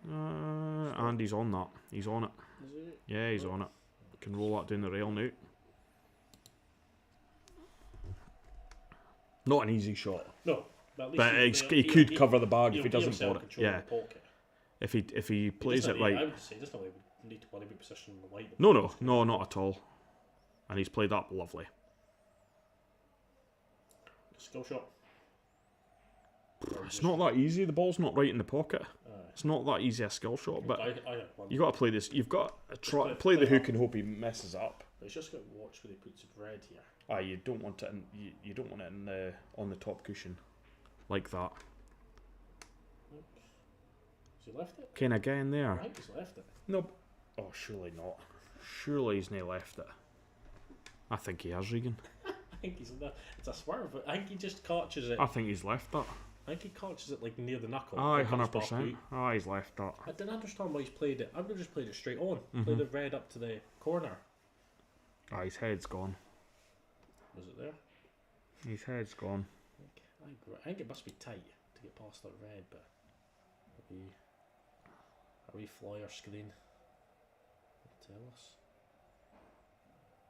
And he's on that. He's on it. Is he? Yeah, he's on it. Can roll that down the rail now. Not an easy shot. No, but at least But he could cover the bag if he doesn't put put it. Yeah. If he plays it I right. would say he doesn't really need to worry about position in the white. No, not at all. And he's played up lovely. Skill shot. It's not that easy. The ball's not right in the pocket. It's not that easy a skill shot, but you got to play this. You've got to play the hook and hope he messes up. He's just got to watch where he puts red here. You don't want it in. You don't want it in on the top cushion, like that. Has he left it? Can I get in there? I think he's left it. No. Oh, surely not. Surely he's not left it. I think he has, Regan. I think he's in there. It's a swerve. I think he just catches it. I think he's left that. I think he catches it like near the knuckle. Aye, 100%. Aye, he's left that. I didn't understand why he's played it. I would have just played it straight on. Played the red up to the corner. Ah, his head's gone. Was it there? His head's gone. I think it must be tight to get past that red, but a wee flyer screen will tell us.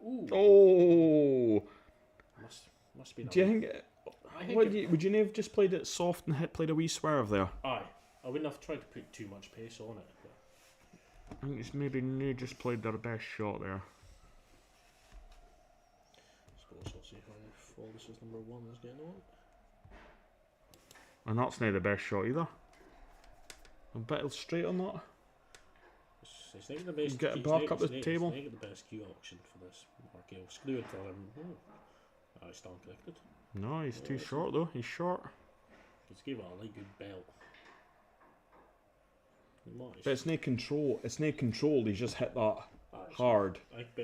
Ooh. Oh! Must be. Do you think? Would you have just played it soft and played a wee swerve there? Aye, I wouldn't have tried to put too much pace on it. But I think it's maybe they just played their best shot there. I suppose I'll see how Flawless's number 1 is getting on. And that's not the best shot either. A bit straight on that. He's not the best. Get it back up the table. He's not the best Q option for this. Mark, screw it for him. He's still corrected. No, he's too short though. He's short. He's given a really good belt. But it's no control. It's no controlled. He's just hit that hard.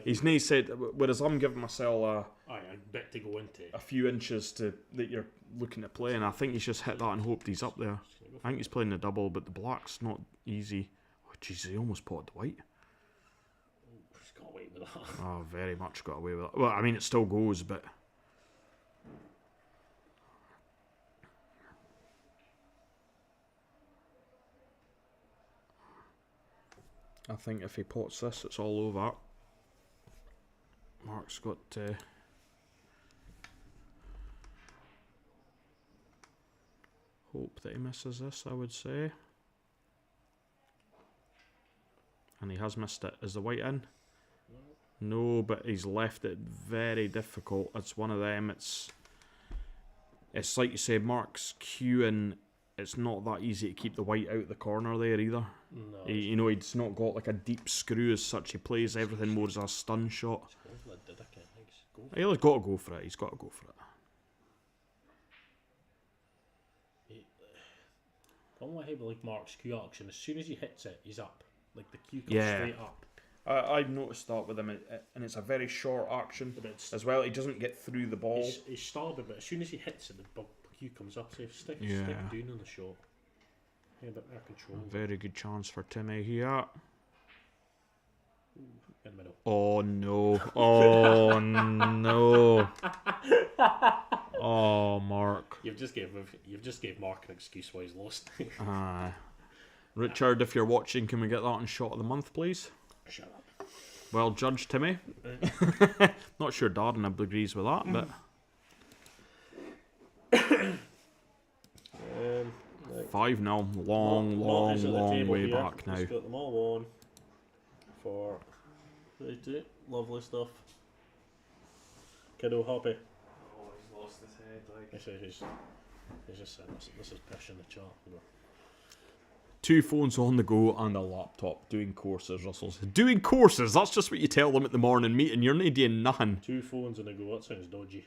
He's no said. Whereas I'm giving myself I bet to go into a few inches to that you're looking to play, and I think he's just hit that and hoped he's up there. I think he's playing the double, but the black's not easy. Oh jeez, he almost potted the white. He's got away with that. Oh, very much got away with it. Well, I mean, it still goes, but. I think if he pots this, it's all over. Mark's got hope that he misses this, I would say. And he has missed it. Is the white in? No, but he's left it very difficult. It's one of them. It's like you say, Mark's queuing. It's not that easy to keep the white out the corner there either. No. He's not got like a deep screw as such. He plays everything more as a stun shot. He's got to go for it. He's got to go for it. Problem I hate with like Mark's Q action, as soon as he hits it, he's up. Like the Q comes straight up. I've noticed that with him, and it's a very short action as well. He doesn't get through the ball. He's stubborn, but as soon as he hits it, the Q comes up. So stick down on the shot. Yeah, a bit more control. A very good chance for Timmy here. In the middle. Oh no! Oh no! Oh, Mark. You've just gave Mark an excuse why he's lost. Richard, if you're watching, can we get that on shot of the month, please? Shut up. Well judged, Timmy. Not sure Darren agrees with that, but 5-0. Long way here. back now. He's got them all on for lovely stuff. Kiddo happy. Oh, he's lost his head. Like He's just saying this is pish in the chat. 2 phones on the go and a laptop doing courses, Russell. Doing courses? That's just what you tell them at the morning meeting. You're not doing nothing. 2 phones on the go. That sounds dodgy.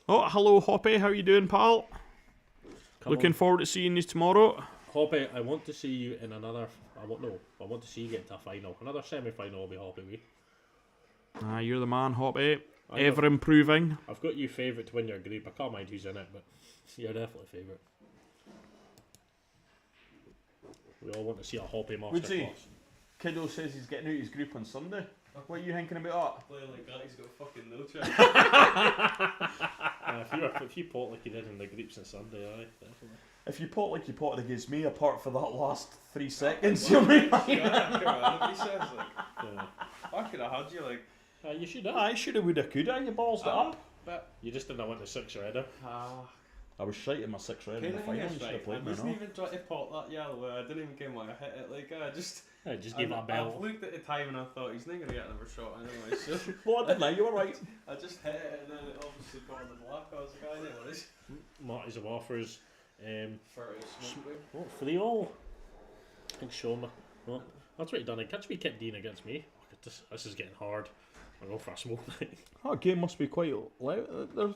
Oh, hello, Hoppy. How you doing, pal? Looking forward to seeing you tomorrow. Hoppy, I want to see you in another. I want to see you get to a final. Another semi-final. I'll be happy with. You're the man, Hoppy. Ever improving. I've got you favourite to win your group. I can't mind who's in it, but you're definitely favourite. We all want to see a Hoppy masterclass. Kiddo says he's getting out his group on Sunday. What are you thinking about that? playing like that, he's got fucking no chance. If you pot like you did in the groups on Sunday, aye, definitely. If you pot like you potted against me, apart for that last 3 seconds, you'll be fine. He says like, I could have had you like. You should have. I should have, would have, could have. You ballsed it up. But You just didn't want the 6 header. I was shite in my 6 red in the final. You should have I played me, wasn't no? even trying to pop that yellow. I didn't even get my hit it. Like I just give that bell. I looked at the time and I thought he's not gonna get another shot anyway. So Well, I didn't know. You were right. I just hit it and then it obviously got on the block. I was like, anyways. Marty's of offers. For Oh, 3-all. I think show me. Well, that's what he done. Catch me kept Dean against me. Look at this. This is getting hard. I'll go for a smoke. That game must be quite loud. They're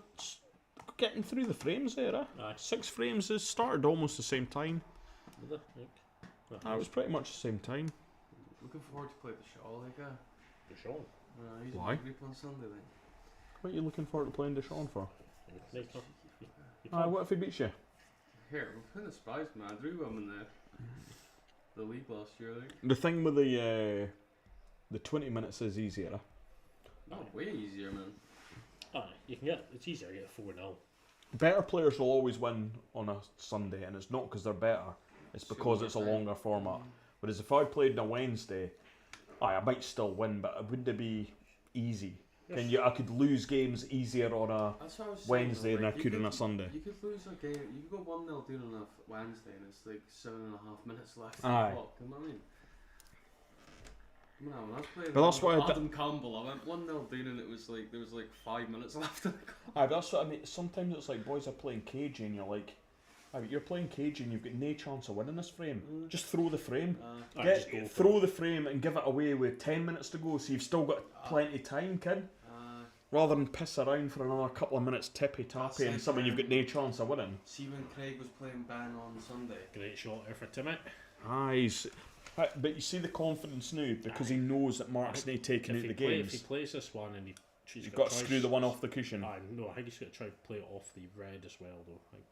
getting through the frames there, eh? Aye. 6 frames has started almost the same time. Was it? It was pretty much the same time. Looking forward to play the Shaw, like For Sean. he's Why? in the group on Sunday, then. What are you looking forward to playing Deshaun for? You What if he beats you? Here, we're kind of surprised, man. I drew him in the league last year, like. The thing with the 20 minutes is easier, eh? Not way easier, man. You can get it's easier to get 4-0. Better players will always win on a Sunday, and it's not because they're better, it's because it's a longer format. Whereas if I played on a Wednesday, I might still win, but it wouldn't be easy. Yes. I could lose games easier on a That's what I was saying, Wednesday than I like, could on a Sunday. You could lose a game. You could go 1-0 down on a Wednesday, and it's like 7.5 minutes left. Aye. On the clock, you know what I mean? When I was playing But that's why Adam Campbell, I went 1-0 down, and it was like there was like 5 minutes left on the clock. Aye, but that's what I mean. Sometimes it's like boys are playing cagey, and you're like, aye, but you're playing cagey, and you've got no chance of winning this frame. Just throw the frame. Throw the frame and give it away with 10 minutes to go, so you've still got plenty of time, kid. Rather than piss around for another couple of minutes tippy-tappy and something you've got no chance of winning. See when Craig was playing Ben on Sunday. Great shot there for Timmy. But you see the confidence now because he knows that Mark's not taking out the If games. he plays this one and You've got to screw the one off the cushion. No, I think he's got to try to play it off the red as well, though. I think.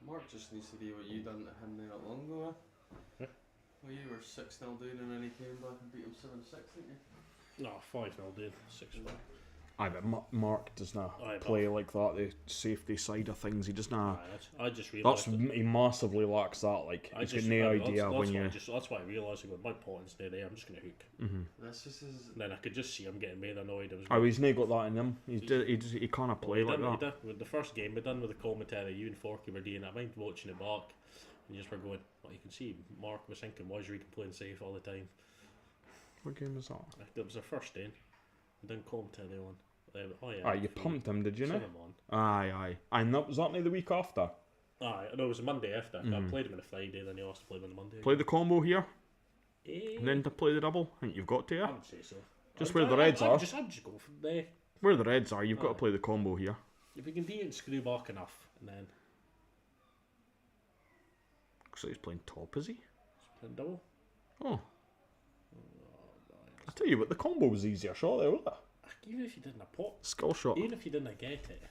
Mark just needs to do what you done to him not long ago. Huh? Well, you were 6-0 down and then he came back and beat him 7-6, didn't you? No, 5-0 dude. 6-1. Aye, but Mark does not play like that, the safety side of things. He does not. I just realised. He massively lacks that. Like, he's got no idea when you. That's why I realised my pot's not there. I'm just going to hook. That's just his. And then I could just see him getting made annoyed. He's not got that in him. He can't play like that. With the first game, we done with the commentary, you and Forky were doing it. I mind watching it back. And you just were going, well, you can see Mark was thinking, why is Regan playing safe all the time? What game was that? That was the first day. We done commentary on. You pumped him, did you know? Aye. And was that not the week after? Aye, no, it was a Monday after. I played him on a Friday, then he asked to play him on the Monday. Play the combo here, and then to play the double. I think you've got to, yeah? I would say so. Just where the reds are. I'd just go from there. Where the reds are, you've got to play the combo here. If we can do it and screw back enough, and then... So he's playing top, is he? He's playing double. Oh. I tell you what, the combo was easier shot there, wasn't it? Even if you didn't a pot, skull shot. Even if you didn't get it,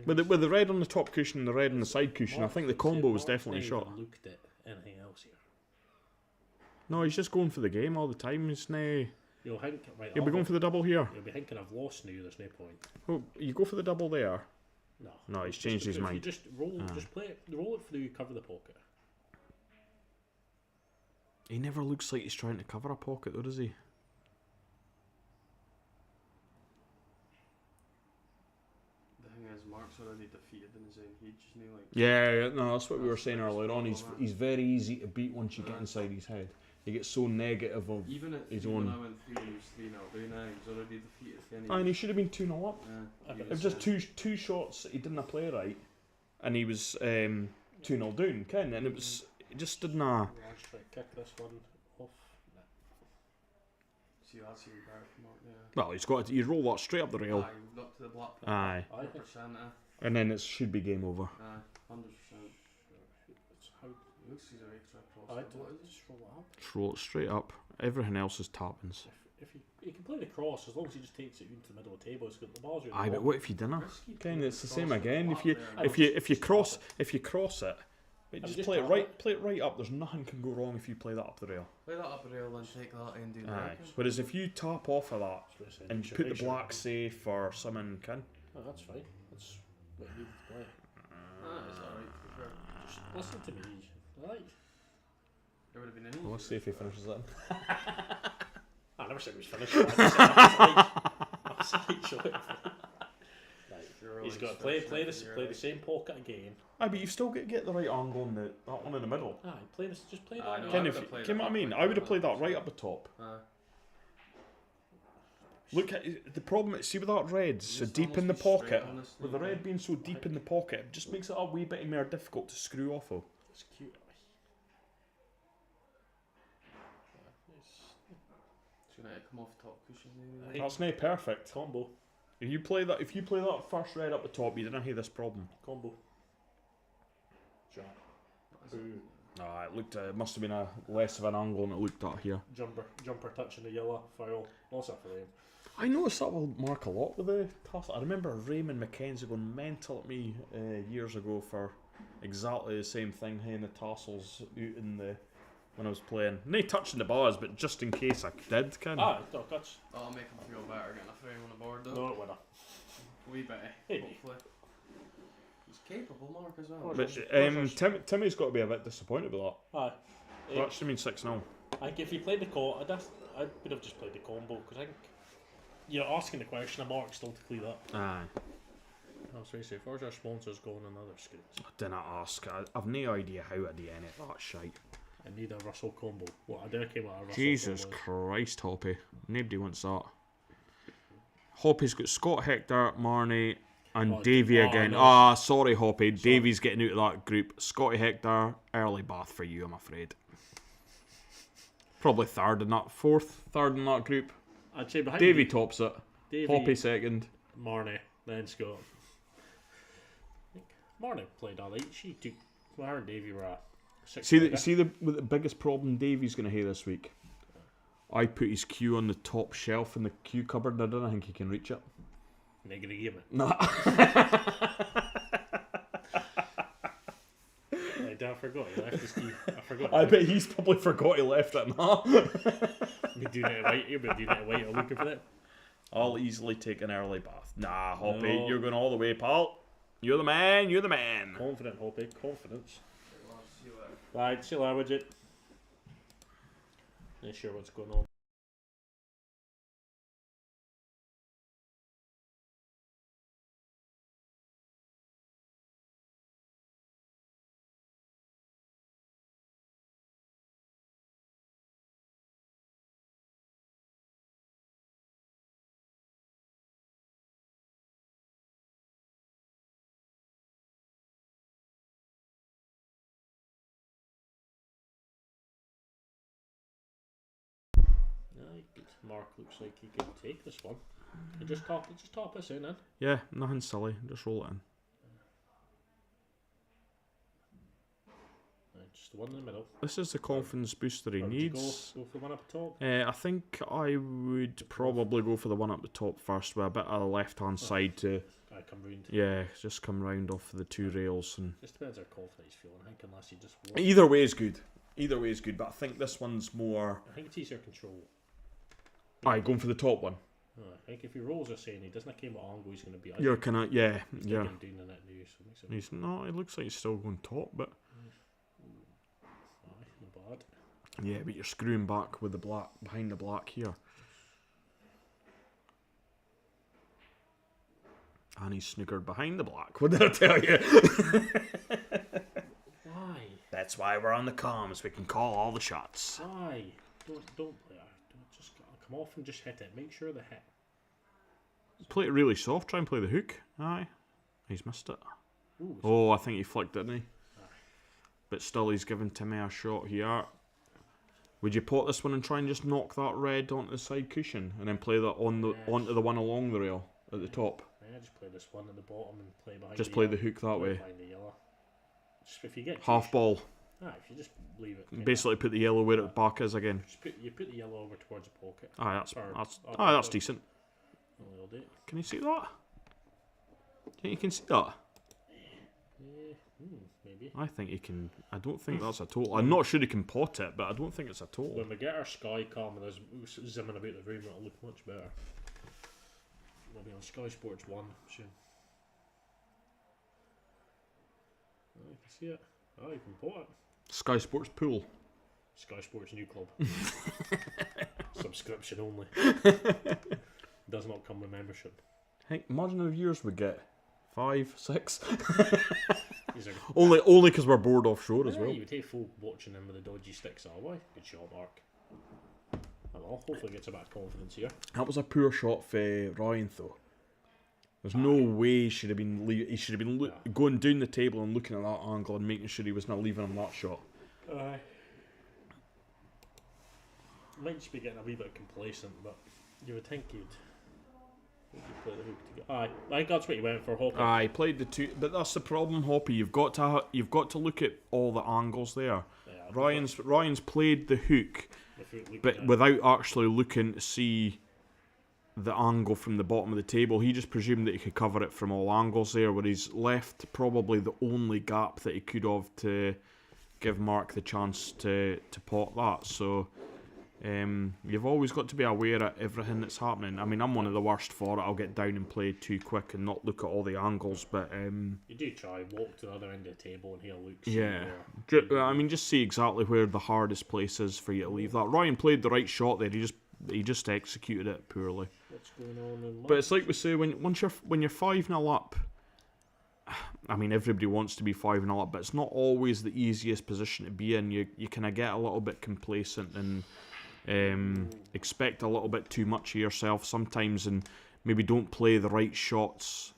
with the red on the top cushion and the red on the side cushion, I think the combo was definitely a shot. Looked at anything else here. No, he's just going for the game all the time. He's no. He'll be going for the double here. He'll be thinking I've lost now. There's no point. Oh, you go for the double there. No, he's changed his mind. You just roll it through, cover the pocket. He never looks like he's trying to cover a pocket, though, does he? Mark's already defeated in his own head, isn't he? Like, yeah, no, that's what we were saying earlier on. He's very easy to beat once you get inside his head. He gets so negative of even at his when own. I went 3 and he was 3-0 down, he was already defeated. And he should have been 2-0 up. It was just two shots he didn't play right, and he was 2-0 down, Ken, and it just didn't. I'll just try to kick this one off. See, that's even better from Mark there. Well, he's got to roll that straight up the rail. Aye, up to the black. Aye. 100%. And then it should be game over. Aye, 100%. Looks he's an extra cross. Just roll it up. Just roll it straight up. Everything else is tappings. If he can play the cross, as long as he just takes it into the middle of the table, it's got the bars. Aye, but what if you didn't? Ken, it's the same again. If you cross it. But just play it right up. There's nothing can go wrong if you play that up the rail. Play that up the rail and take that and do that. Whereas if you tap off of that and put the black safe or something, Ken. Oh, that's fine. That's what you need to play. It's alright. Just listen to me. Right. There would have been any. Well, let's see if he finishes that. I never said he was finished. I said He's got to play the same pocket again. Aye, but you've still got to get the right angle on that one in the middle. Aye, just play Aye, that. no, Ken, I if would've played you know that what I mean, quick I would have on played that that. right up the top. Aye. Look at the problem. See with that red, so Just deep in the almost be straight pocket. on this With the thing. red being so deep in the pocket, it just makes it a wee bit more difficult to screw off of. It's cute. It's gonna come off top cushion maybe. Hey. That's not perfect. Combo. If you play that first red up the top, you didn't have this problem. Combo. Shot. Ooh. Ah, it looked. It must have been a less of an angle than it looked at here. Jumper touching the yellow foul. Also for him. I noticed that will mark a lot with the tassel. I remember Raymond McKenzie going mental at me years ago for exactly the same thing, having the tassels out in the when I was playing. No touching the bars, but just in case I did, kind of. No, that's That'll make him feel better getting a frame on the board though. no it winner. Wee bit, Maybe. hopefully. He's capable, Mark, as well. But Timmy's got to be a bit disappointed with that. Aye. Well, that should mean 6-0. I think if he played the I would have just played the combo because I think you're asking the question. A mark still to clear up. Aye. I was very safe. Where's our sponsors going on other screens? I didn't ask. I've no idea how I do any of that shite. I need a Russell combo. What I dare came out a Russell Jesus combo. Christ, Hoppy. Nobody wants that. Hoppy's got Scott, Hector, Marnie, and Oh, Davey oh, again. no. Ah, sorry, Hoppy. Davey's getting out of that group. Scotty, Hector, early bath for you, I'm afraid. Probably third in that group. I'd say behind Davey tops it. Davey, Hoppy second. Marnie, then Scott. I think Marnie played alright. She took her and Davey were at 6. See the biggest problem Davey's going to have this week? I put his cue on the top shelf in the cue cupboard and I don't think he can reach it. Negative game it. Nah. I forgot he left his key. I forgot. I bet he's probably forgot he left it. Nah. You'll be doing it white. You'll be doing it white. I'm looking for it. I'll easily take an early bath. Nah, Hoppy, No. you're going all the way, pal. You're the man. You're the man. Confident, Hoppy. Confidence. Well, see you later. Right, see you later, Widget. Not sure what's going on. Mark looks like he can take this one. You just top this in, then. Yeah, nothing silly. Just roll it in. Right, just the one in the middle. This is the confidence booster he Or would you needs. Go for one up the top. I think I would probably go for the one up the top first with a bit of the left-hand side to... I come round. Yeah, just come round off the two rails. And Just depends how confident he's feeling. I think unless you just. either way is good. Either way is good, but I think this one's more... I think it's easier control. Aye, going for the top one. I think if he rolls a saying he doesn't care what angle he's going to be. You're kind of... Yeah, yeah. Doing the net news. So it makes it He's not... It looks like he's still going top, but... aye, not bad. Yeah, but you're screwing back with the black... Behind the black here. And he's snookered behind the black. What did I tell you? Why? That's why we're on the comms. We can call all the shots. Why? Don't play that. Don't just come off and just hit it. Make sure the hit. Play it really soft. Try and play the hook. Aye. He's missed it. Ooh, Oh, I think he flicked, didn't he? But still, he's given Timmy a shot here. Would you pot this one and try and just knock that red onto the side cushion and then play that onto the one along the rail at the top? Yeah, just play this one at the bottom and play behind. Just the play yellow. the hook that way. Behind the yellow. Just if you get Half ball. if you just leave it. Basically, put the yellow where it back is again. Just put the yellow over towards the pocket. Aye, that's Or- that's decent. Only will do. Can you see that? Yeah, you can see that. Maybe. I think he can. I don't think that's a total. I'm not sure he can pot it, but I don't think it's a total. When we get our sky cam and there's zimming about the room, it'll look much better. We'll be on Sky Sports 1 soon. Oh, you can see it. Oh, you can pot it. Sky Sports Pool. Sky Sports New Club. Subscription only. Does not come with membership. Hey, imagine the viewers would get 5, 6. These are only because we're bored offshore as well. You would take folk watching him with the dodgy sticks that way. Good shot, Mark. Oh well, hopefully gets a bit of confidence here. That was a poor shot for Ryan, though. There's no way he should have been. He should have been going down the table and looking at that angle and making sure he was not leaving him that shot. Might just be getting a wee bit complacent, but you would think you'd play the hook to get. Aye, I think that's what you went for, Hoppy. Aye, played the two, but that's the problem, Hoppy. You've got to look at all the angles there. Yeah, Ryan's played the hook, but without actually looking to see the angle from the bottom of the table. He just presumed that he could cover it from all angles there, where he's left probably the only gap that he could have to give Mark the chance to pot that. So you've always got to be aware of everything that's happening. I mean, I'm one of the worst for it. I'll get down and play too quick and not look at all the angles, but you do try walk to the other end of the table and he'll look. Yeah, I mean, just see exactly where the hardest place is for you to leave that. Ryan played the right shot there. He just executed it poorly. What's going on in but it's like we say, when you're 5-0 up, I mean, everybody wants to be 5-0 up, but it's not always the easiest position to be in. You kind of get a little bit complacent and expect a little bit too much of yourself sometimes, and maybe don't play the right shots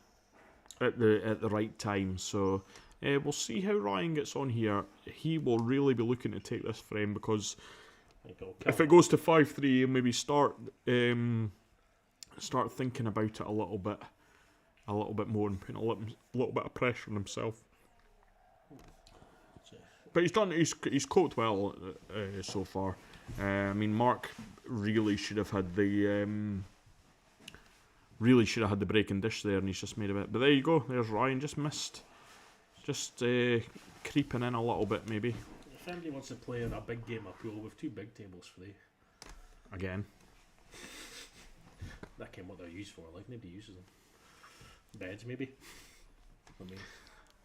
at the right time. So we'll see how Ryan gets on here. He will really be looking to take this frame, because if it goes to 5-3, he'll maybe start thinking about it a little bit more and putting a little bit of pressure on himself. But he's coped well so far. I mean, Mark really should have had the breaking dish there, and he's just made a bit. But there you go. There's Ryan. Just missed. Just creeping in a little bit, maybe. If anybody wants to play in a big game of pool with 2 big tables free. Again. That came what they're used for. Like, nobody uses them. Beds, maybe. I mean,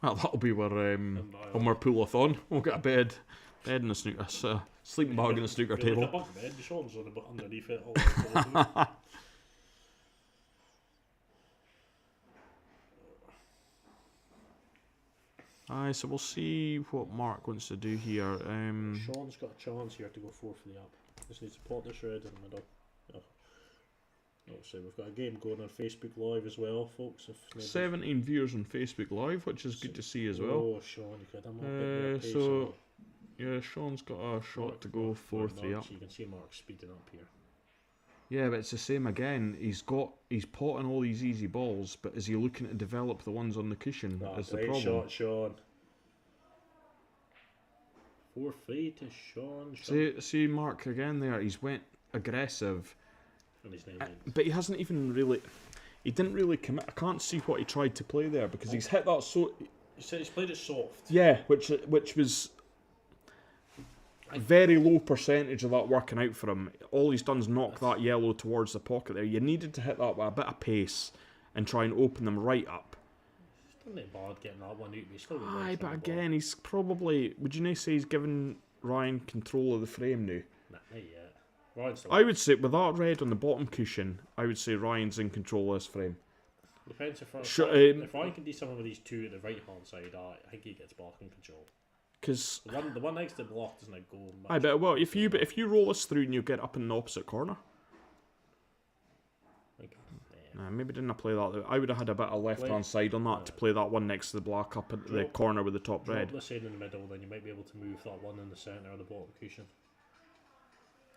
well, that'll be where when we're pool-a-thon. We'll get a bed and a snooker, sleeping bag and a snooker table. Like a bunk bed. Sean's on the underneath it. All Aye, so we'll see what Mark wants to do here. Sean's got a chance here to go 4 for the up. Just needs to pot this red in the middle. So we've got a game going on Facebook Live as well, folks. 17 viewers on Facebook Live, which is good to see as well. Oh, Sean, you could have a bit more pace. Yeah, Sean's got a shot to go 4-3 up. So you can see Mark speeding up here. Yeah, but it's the same again. He's potting all these easy balls, but is he looking to develop the ones on the cushion? Is the problem. Shot, Sean. 4-3 to Sean. See Mark again there. He's went aggressive. And but he hasn't even really. He didn't really commit. I can't see what he tried to play there, because he's hit that so. He said he's played it soft. Yeah, which was a very low percentage of that working out for him. All he's done is knock that yellow towards the pocket there. You needed to hit that with a bit of pace and try and open them right up. It's still not bad getting that one out. He's still aye, but again, he's probably. Would you not say he's given Ryan control of the frame now? Nah, not yet. Ryan's I would say, with that red on the bottom cushion, I would say Ryan's in control of this frame. Depends if Ryan can do something with these 2 at the right hand side. I think he gets back in control. Because the one next to the block doesn't go much. I bet. Well, if you roll this through and you get up in the opposite corner. Nah, maybe didn't I play that? I would have had a bit of left hand side on that to play that one next to the black up at the corner with the top red. Drop this in the middle, then you might be able to move that one in the centre of the bottom cushion.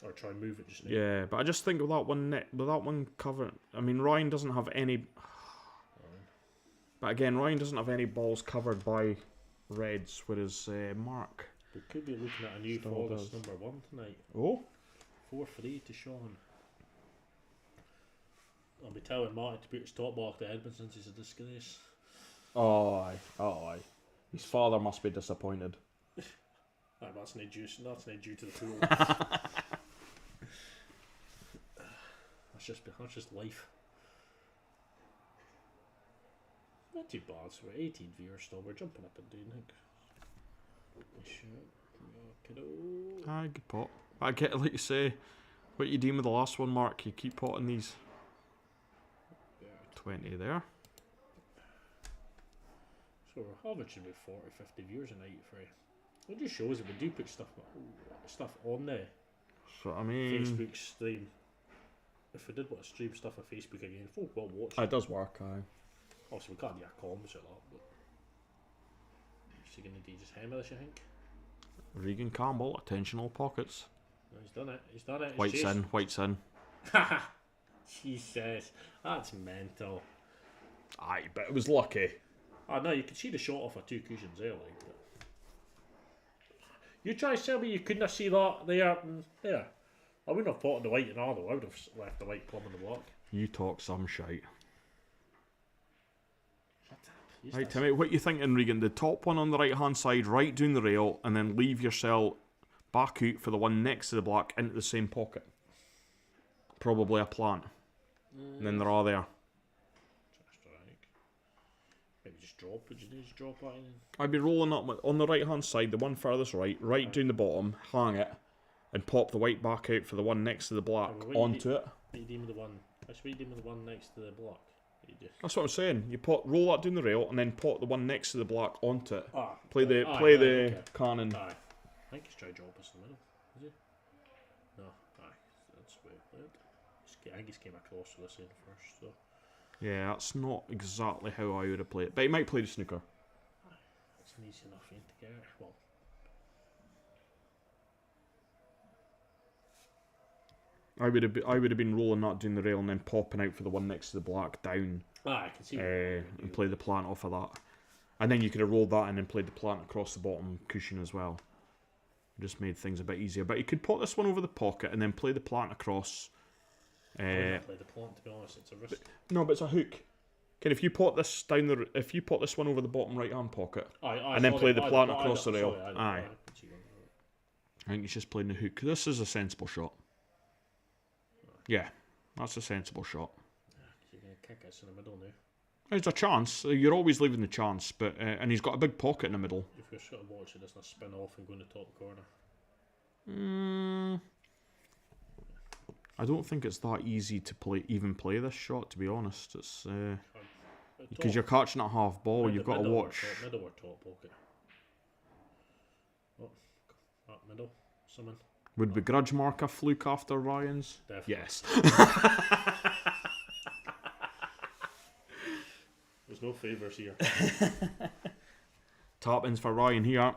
Or try and move it just now. Yeah, but I just think with that one covered. I mean, Ryan doesn't have any. But again, Ryan doesn't have any balls covered by reds, whereas Mark. We could be looking at a new flawless number 1 tonight. Oh. 4-3 to Sean. I'll be telling Mark to put his top back to Edmund since he's a disgrace. Oh aye. His father must be disappointed. Aye, that's no due to the pool. That's just life. Not too bad, so we're 18 viewers still. We're jumping up and doing it. Aye, good pot. I get, like you say, what you doing with the last one, Mark? You keep potting these. 20 there. So we're averaging about 40, 50 viewers a night for it. It just shows that we do put stuff on there. So I mean, Facebook stream. If we did want to stream stuff on Facebook again, folk will watch it does work, aye. Obviously, we can't do our comms or that, but what's he going to do? Just hammer this, you think? Regan Campbell, attentional pockets. No, he's done it. He's done it. White's in. Haha! Jesus, that's mental. Aye, but it was lucky. Oh no, you could see the shot off of 2 cushions there, like. But you try to tell me you couldn't have seen that there? There. I wouldn't have potted the white in Arlo. I would have left the white plumb in the block. You talk some shite. Shut up. Right, Timmy, what you thinking, Regan? The top one on the right hand side, right down the rail, and then leave your cell back out for the one next to the black into the same pocket. Probably a plant. And then they're all there. Maybe just drop. Would you do? Just drop it in? I'd be rolling up on the right hand side, the one furthest right down the bottom, hang it, and pop the white back out for the one next to the black onto it. What you doing with the one? That's what you doing with the one next to the block. That's what I'm saying. You roll that down the rail and then pop the one next to the black onto it. Play the cannon. Aye. I think he's trying to drop us in the middle. Is he? No. Aye. That's the way he played. I think he's came across to this end first. So. Yeah, that's not exactly how I would have played it. But he might play the snooker. Aye. That's an easy enough thing to get. Well. I would have been rolling that down the rail and then popping out for the one next to the black down. I can see. And play the plant off of that. And then you could have rolled that and then played the plant across the bottom cushion as well. Just made things a bit easier. But you could put this one over the pocket and then play the plant across. I wouldn't play the plant, to be honest. It's a risk. No, but it's a hook. Okay, if you put this one over the bottom right hand pocket, and then play the plant across the rail, I think he's just playing the hook. This is a sensible shot. Yeah, that's a sensible shot. You're going to kick us in the middle now. There's a chance. You're always leaving the chance, but and he's got a big pocket in the middle. If you're sort of watching this, spin off and go in the top corner. I don't think it's that easy to even play this shot, to be honest. It's because you're catching at half ball. You've got to watch. Middle or top pocket. Oh, that middle. Someone. Would begrudge mark a fluke after Ryan's? Definitely. Yes. There's no favours here. Tap-ins for Ryan here.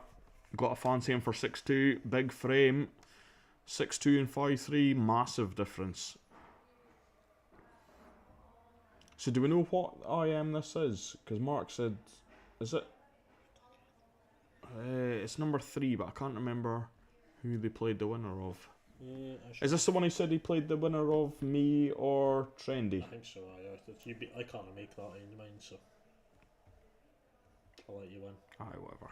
Got a fancy him for 6'2", big frame. 6'2" and 5'3", massive difference. So do we know what IM this is? Because Mark said, is it? It's number 3, but I can't remember who they played the winner of. Is this the one he said he played the winner of, me or Trendy? I think so, I can't make that in mine, so I'll let you win. Aye, whatever.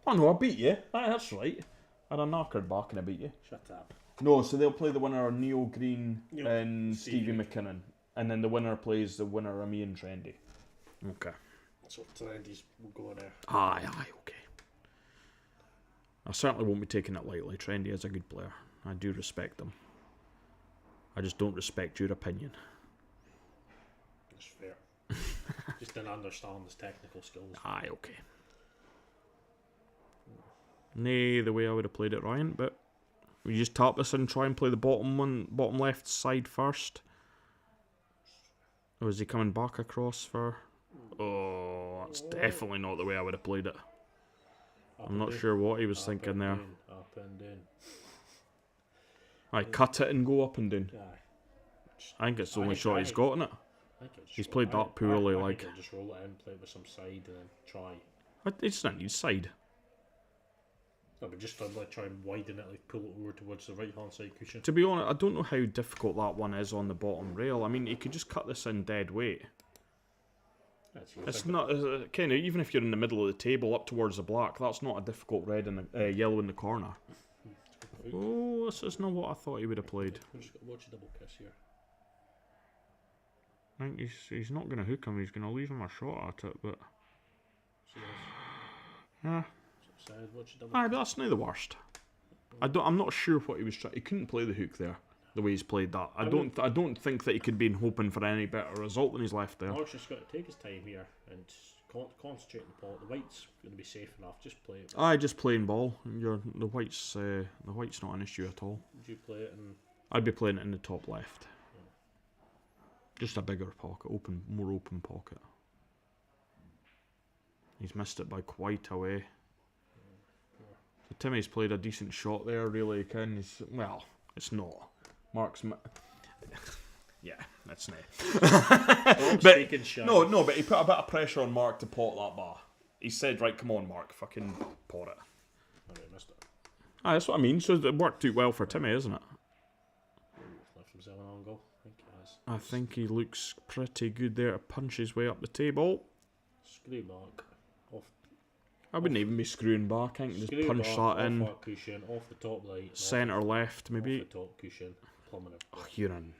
Oh no, I beat you. Aye, that's right. I had a knackered back and I beat you. Shut up. No, so they'll play the winner of Neil Green and Stevie McKinnon. And then the winner plays the winner of me and Trendy. Okay. So Trendy's will go there. Aye, okay. I certainly won't be taking it lightly. Trendy is a good player. I do respect him. I just don't respect your opinion. That's fair. Just didn't understand his technical skills. Aye, okay. Nay, the way I would have played it, Ryan, but we just tap this and try and play the bottom left side first. Or is he coming back across for... Oh, that's definitely not the way I would have played it. I'm not sure what he was thinking there. Up and down. I cut it and go up and down. Aye. I think it's the only shot he's got in it. He's played that poorly. I think just roll it in, play it with some side, and then try. It doesn't need side. No, but just like try and widen it, like pull it over towards the right hand side cushion. To be honest, I don't know how difficult that one is on the bottom rail. I mean, you could just cut this in dead weight. It's not kind of, even if you're in the middle of the table up towards the black, that's not a difficult red and yellow in the corner. Oh, this is not what I thought he would have played. We're just going to watch a double kiss here. I think he's not going to hook him. He's going to leave him a shot at it, but yeah. Aye, but that's not the worst. I'm not sure what he was trying. He couldn't play the hook there. The way he's played that, I don't think that he could be hoping for any better result than he's left there. Mark's just got to take his time here and concentrate on the pot. The white's going to be safe enough. Just play it. I just playing ball. The white's not an issue at all. Would you play it in? I'd be playing it in the top left. Just a bigger pocket, more open pocket. He's missed it by quite a way. So Timmy's played a decent shot there, really. Well, it's not. Mark's. Yeah, that's not. But no, but he put a bit of pressure on Mark to pot that bar. He said, "Right, come on, Mark, fucking pot it." Oh, he missed it. That's what I mean. So it worked out well for Timmy, isn't it? Left himself an on goal. I think he has. I think he looks pretty good there to punch his way up the table. Screw Mark. Off. I wouldn't even be screwing back. I can just punch that in. Off cushion, off the top right. Centre left, maybe. Off the top cushion. Plumbing it. Oh, you're an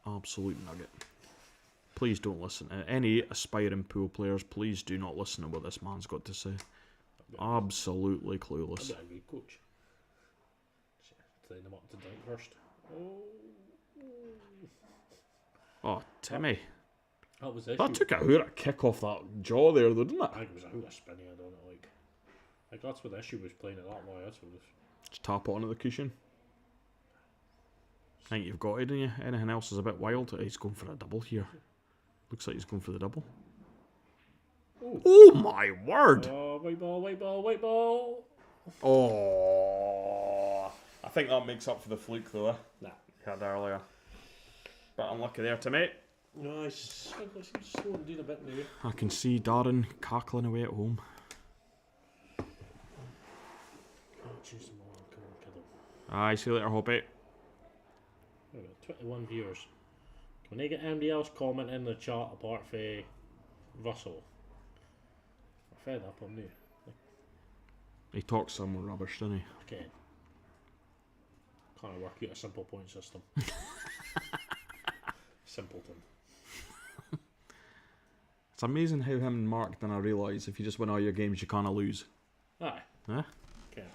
absolute nugget. Please don't listen to any aspiring pool players. Please do not listen to what this man's got to say. Absolutely clueless. I'd be a good coach. Train them up to drink first. Oh, Timmy. That took a hoot of kick off that jaw there, though, didn't it? I think it was a hoot of spinning head on it. Like that's what the issue was, playing it that way. That's what it was. Just tap it onto the cushion. I think you've got it, didn't you? Anything else is a bit wild. He's going for a double here. Looks like he's going for the double. Ooh. Oh my word! Oh, white ball, white ball, white ball! Oh, I think that makes up for the fluke though. Nah, you had earlier. But unlucky there, Timmy. Nice. It seems slowing down a bit now. I can see Darren cackling away at home. Choose them all. Come on, kiddo. Aye, see you later, Hoppy. We've got 21 viewers. Can I get anybody else comment in the chat apart from Russell? I'm fed up on me. He talks some more rubbish, doesn't he? Okay. Can't work out a simple point system. Simpleton. It's amazing how him and Mark then I realise if you just win all your games you can't lose. Aye. Huh? Okay.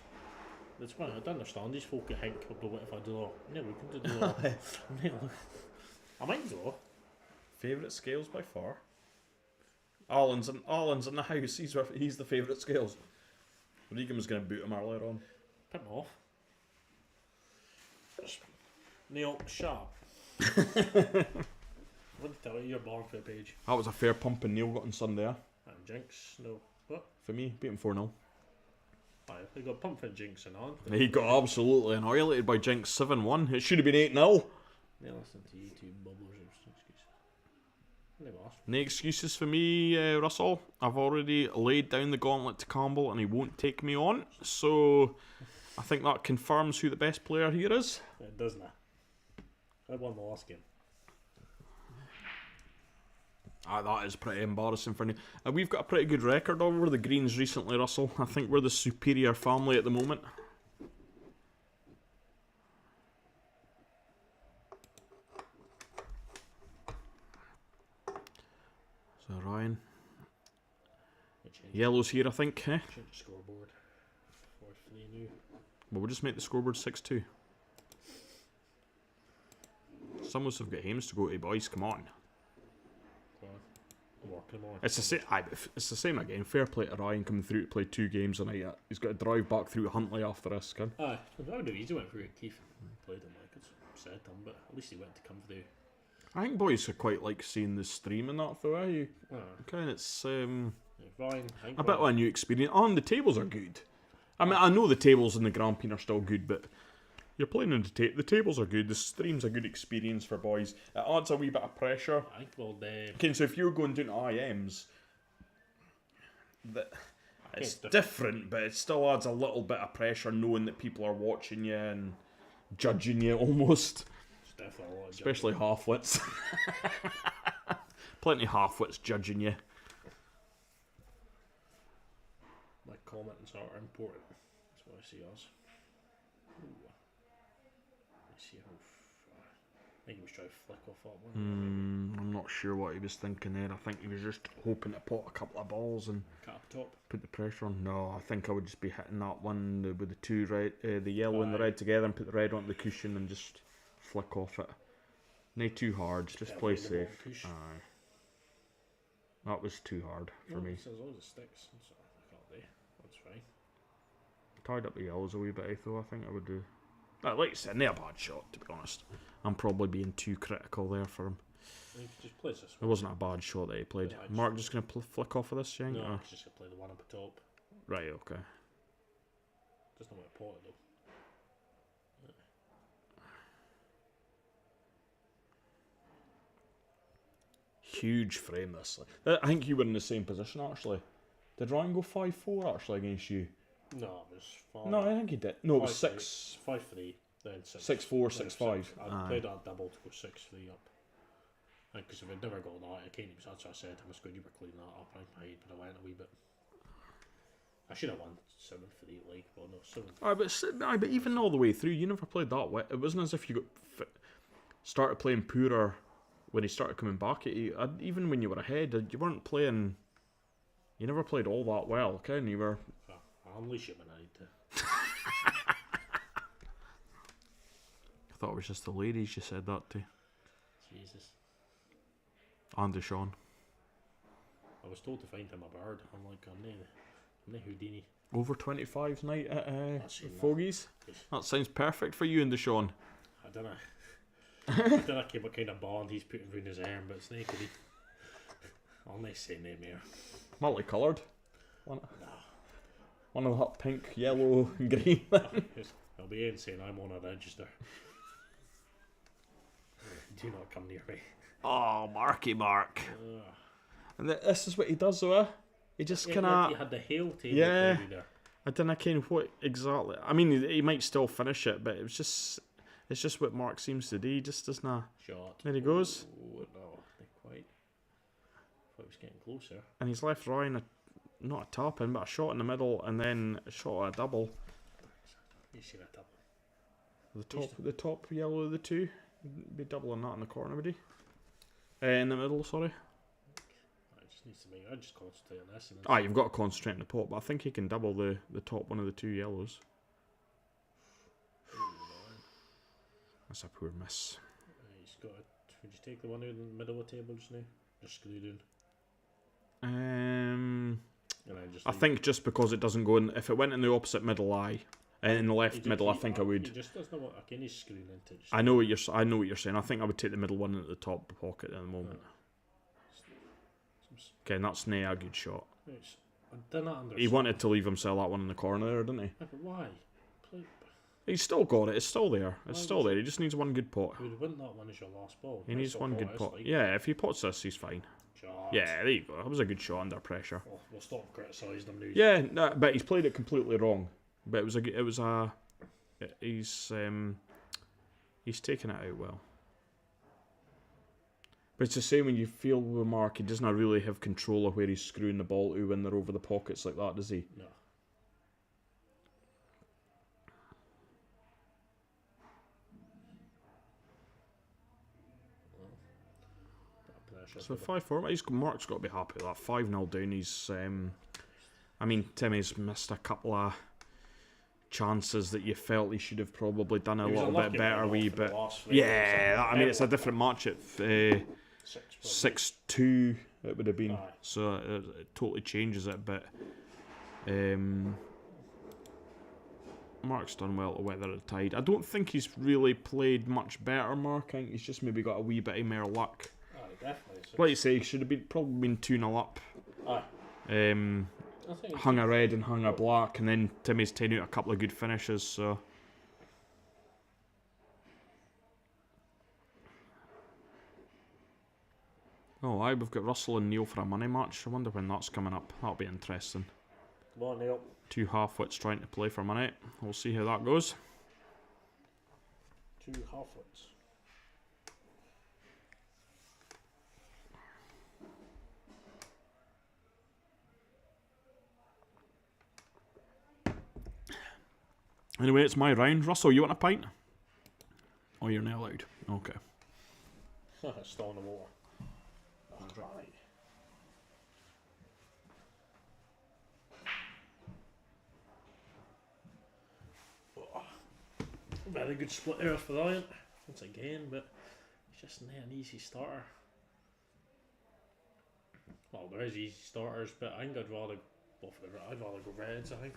That's why I don't understand these folk that think about what if I do that. No, we can do that. No. I might do. Favourite scales by far. Alan's in the house. He's the favourite scales. Regan was going to boot him earlier on. Put him off. Neil, sharp. What did tell you you're born for a page? That was a fair pumping Neil got on Sunday. And Jinx, no. What? For me, beat him 4-0. Aye, he got pumped for Jinx and on. He got absolutely annihilated by Jinx 7-1. It should have been 8-0. They listen to YouTube bubblers. No excuses for me, Russell. I've already laid down the gauntlet to Campbell and he won't take me on. So I think that confirms who the best player here is. It doesn't it? I won the last game. That is pretty embarrassing for me. We've got a pretty good record over the Greens recently, Russell. I think we're the superior family at the moment. So Ryan. Yellow's here, I think. Eh? Change the scoreboard. 4-3 new. Well, we'll just make the scoreboard 6-2. Some of us have got games to go to, boys. Come on. It's the same again. Fair play to Ryan coming through to play 2 games a night. He's got to drive back through Huntley after this, kid. Aye, I would have easily went through it. Keith played him like it's sad him, but at least he went to come through. I think boys are quite like seeing the stream and that though. Okay, it's Ryan, a bit of a new experience. And the tables are good. I mean, I know the tables in the Grand Prix are still good, but you're playing in the tables are good. The stream's a good experience for boys. It adds a wee bit of pressure. I think okay, so if you're going down to IMs, it's different, but it still adds a little bit of pressure knowing that people are watching you and judging you almost. Especially half-wits. Plenty of half-wits judging you. My comments are important. That's what I see us. See how I think he was trying to flick off that one. I'm not sure what he was thinking there. I think he was just hoping to pot a couple of balls and put the pressure on. No, I think I would just be hitting that one with the 2 red, the yellow and the red together, and put the red onto the cushion and just flick off it. Not too hard, just play safe. Aye. That was too hard for me. As long as it sticks, so that's fine. Tied up the yellows a wee bit, though. I think I would do. Like you said, not a bad shot, to be honest. I'm probably being too critical there for him. You just place this It wasn't a bad shot that he played. Yeah, Mark just going to flick off of this, you think? No, or? he's just going to play the one up the top. Right, okay. Doesn't know what to pot it though. Huge frame this. I think you were in the same position actually. Did Ryan go 5-4 actually against you? No, it was 5. No, I think he did. No, it was 5-3, then 6. 6-4, 6-5. I played that double to go 6-3 up. Because if I'd never got that, I can't even. That's what I said. I was going, you were cleaning that up. I hate, but I went a wee bit. I should have won 7 for the league, but no 7. But even all the way through, you never played that way. It wasn't as if you started playing poorer when he started coming back at you. Even when you were ahead, you weren't playing. You never played all that well, Ken. You were. I'll unleash it when I need to. I thought it was just the ladies you said that to. Jesus. And Deshaun. I was told to find him a bird. I'm like, I'm no Houdini. Over 25 night at Fogies. That. That sounds perfect for you and Deshaun. I don't know. I don't know what kind of bond he's putting around his arm, but it's not to be. I'll not say name here. Multicoloured. No. One of that pink, yellow, and green. I'll be in saying I'm on a register. Do not come near me. Oh, Marky Mark. And this is what he does, though. He just kind of. He had the hail table. Yeah. There. I don't know kind of what exactly. I mean, he might still finish it, but it's just what Mark seems to do. He just doesn't. Shot. There he goes. Oh, no, not quite. Thought he was getting closer. And he's left Ryan not a top in, but a shot in the middle, and then a shot at a double. You see that double? The top yellow of the two. Be doubling that in the corner, would he? In the middle, sorry. I just concentrate on this. You've got to concentrate on the pot, but I think he can double the top one of the two yellows. That's a poor miss. He's got it. Would you take the one out in the middle of the table just now? Just screw down. I think just because it doesn't go in. If it went in the opposite middle eye, in the left middle, I think I would. He just doesn't know what again he's screwing into. I know what you're saying. I think I would take the middle one at the top pocket at the moment. Okay, and that's not a good shot. I don't understand. He wanted to leave himself that one in the corner there, didn't he? But why? He's still got it. It's still there. It's still there. He just needs one good pot. He would win that one as your last ball. He needs one good pot. Yeah, if he pots this, he's fine. Shot. Yeah, there you go. That was a good shot under pressure. Oh, we'll stop criticising him now. Yeah, no, but he's played it completely wrong. But he's taken it out well. But it's the same when you feel with Mark, he doesn't really have control of where he's screwing the ball to when they're over the pockets like that, does he? No. So 5-4, Mark's got to be happy with that. 5-0 down. He's, I mean, Timmy's missed a couple of chances that you felt he should have probably done a little bit better. Yeah, I mean, it's a different match at 6-2. It would have been, so it totally changes it. But Mark's done well to weather the tide. I don't think he's really played much better, Mark. I think he's just maybe got a wee bit of more luck. Definitely. Like you say, he should have probably been 2-0 up. Hung a red and hung a black, and then Timmy's taken out a couple of good finishes. So we've got Russell and Neil for a money match. I wonder when that's coming up. That'll be interesting. Come on, Neil. Two half-wits trying to play for money. We'll see how that goes. 2 half-wits. Anyway, it's my round. Russell, you want a pint? Oh, you're now allowed. Okay. Still in the water. That's dry. Very good split there for Ryan once again, but it's just not an easy starter. Well, there is easy starters, but I think I'd rather go reds. I think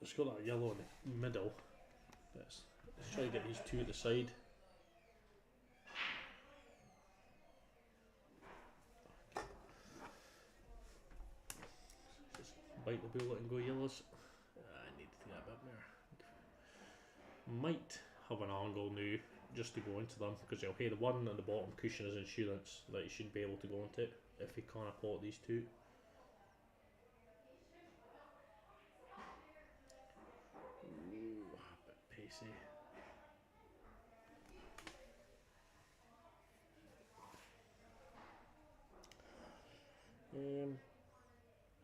it's got that yellow in the middle. Let's try to get these two at the side. Just bite the bullet and go yellows. I need to get a bit more. Might have an angle now just to go into them because he'll pay the one at the bottom cushion as insurance that he should be able to go into it if he can't plot these two. Ooh, a bit pacey.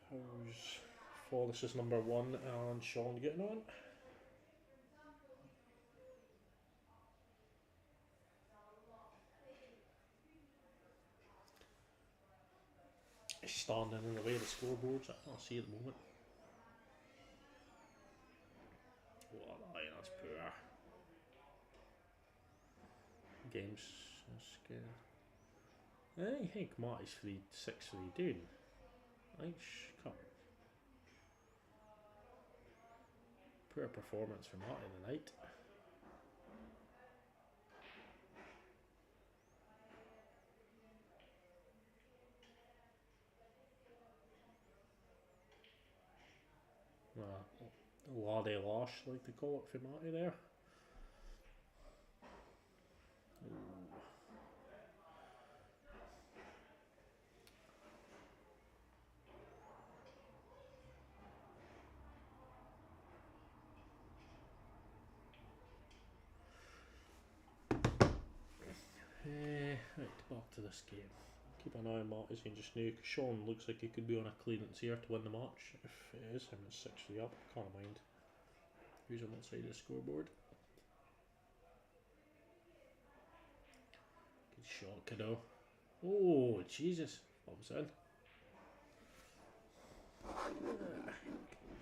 How's Flawless is number 1 and Sean getting on? He's standing in the way of the scoreboards. I can't see at the moment. What a line, that's poor. Games scared. I think Marty's 6-3 dude. I think cut. Poor performance for Marty tonight. Lade Lash, like to call it for Marty there. Right, back to this game. Keep an eye on Marty's game just now because Sean looks like he could be on a clearance here to win the match. If it is him, it's 6-3 up. Can't mind who's on that side of the scoreboard. Good shot, kiddo. Oh, Jesus. Thumbs in.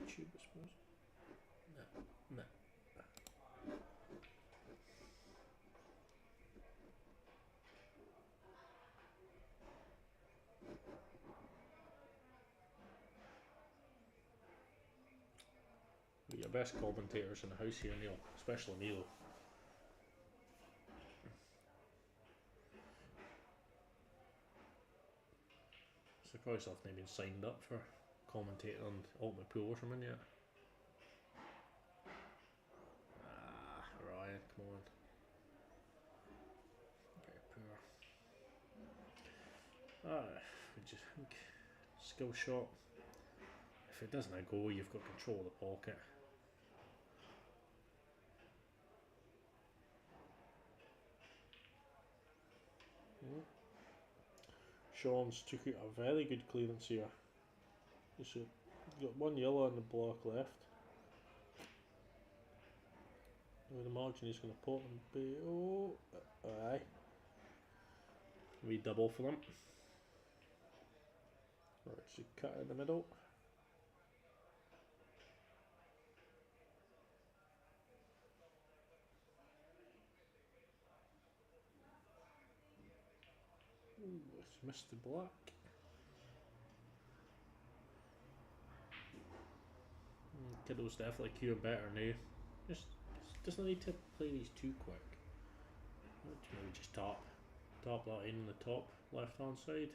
Tube, I suppose. No. You're your best commentators in the house here, Neil. Especially Neil. Surprised I've not been signed up for commentating on Ultimate Pool or something yet. Ryan, come on. Very poor. We just think skill shot. If it doesn't go, you've got control of the pocket. Sean's took out a very good clearance here. He's got one yellow and the block left. I would imagine he's going to pot and be. Oh, aye. We double for them. Right, so cut in the middle. Ooh, it's missed the black. Kiddo's definitely queuing better now. Just doesn't need to play these too quick. Maybe just top that in the top left hand side.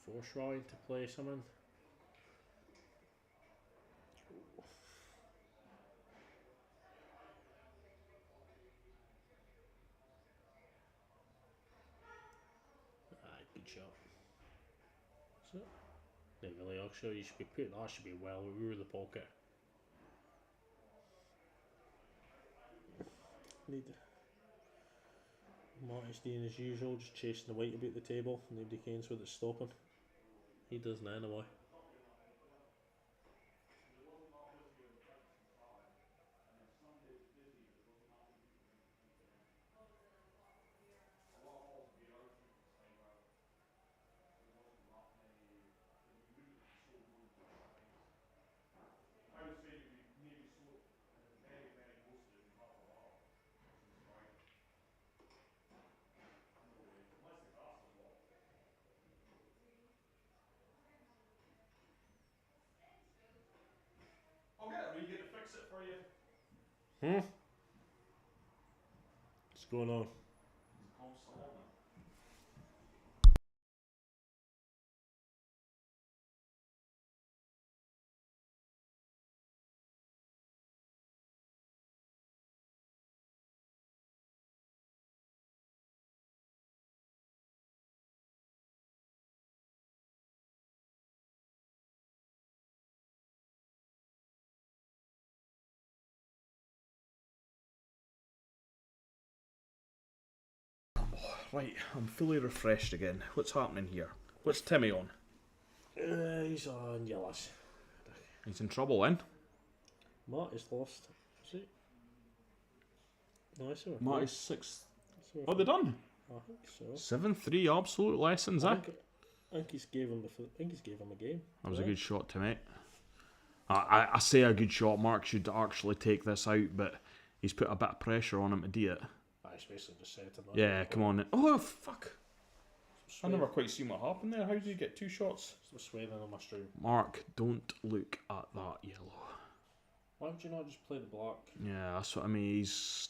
Force Ryan to play someone. Good shot. So, there really actually you should be putting that should be well over the pocket. Need Marty's doing as usual, just chasing the white about the table. Nobody cares what it's stopping. He doesn't anyway. fix it for you. What's going on? Right, I'm fully refreshed again. What's happening here? What's Timmy on? He's on yellows. He's in trouble then. Matt is lost. Is he? No, I saw him. Matt is 6th. Oh, they done? I think so. 7-3 absolute lessons, I think he's gave him a game. That was a good shot, Timmy. I say a good shot. Mark should actually take this out, but he's put a bit of pressure on him to do it. I basically just said to him. Yeah, come on. Oh, fuck. I never quite seen what happened there. How did you get 2 shots? Some swearing on my stream. Mark, don't look at that yellow. Why would you not just play the black? Yeah, that's what I mean.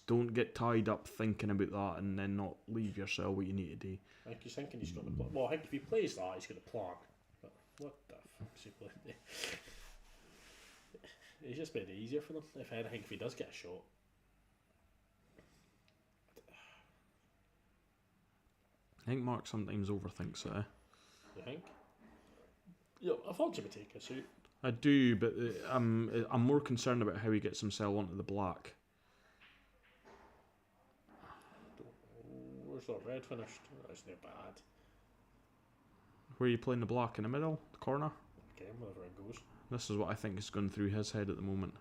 Don't get tied up thinking about that and then not leave yourself what you need to do. I think he's thinking he's going to play. Well, I think if he plays that, he's going to plan. But what the fuck is he playing? It's just made it easier for them. If anything, if he does get a shot. I think Mark sometimes overthinks it. You think? Yeah, I thought you would take a suit. I do, but I'm more concerned about how he gets himself onto the black. Where's that red finished? That's not bad. Where are you playing the black? In the middle? The corner? Okay, wherever it goes. This is what I think is going through his head at the moment.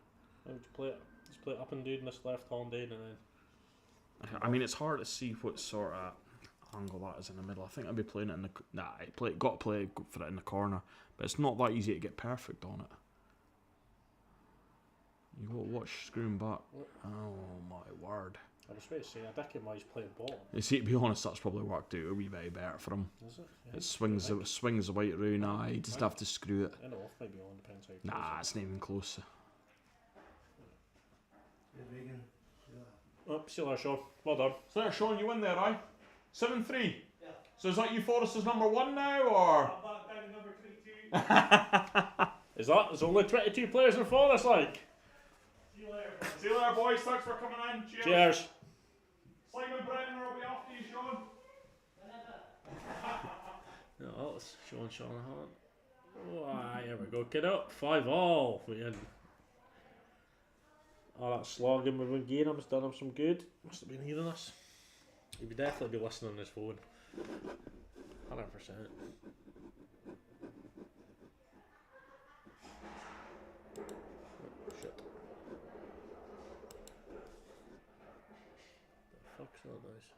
How would you play it? Just play it up and down this left hand and then... I mean, it's hard to see what sort of angle that is in the middle. I think I'd be playing it in the... got to play for it in the corner. But it's not that easy to get perfect on it. You got to watch screwing back. Oh my word. I was going to say, I think why he's playing bottom. You see, to be honest, that's probably worked out a wee bit better for him. Is it? Yeah, It swings the white round. You just have to screw it. I know, off might be on, depends how you Nah, it's not even close. Oh, see you later, Sean. Well done. So there, Sean, you win there, aye? 7-3. Yeah. So is that you Forrest's number 1 now, or? I'm back down to number 22. Is that? There's only 22 players in Forest, like? See you later. See you later, boys. Thanks for coming in. Cheers. Cheers. Simon Brenner will be after you, Sean. No, that was Sean Shanahan. Oh, here we go. Get up. 5-all. Oh, that slogging we've been getting him's done him some good. Must have been hearing us. He would definitely be listening on his phone. 100%. Shit. The fuck's that noise?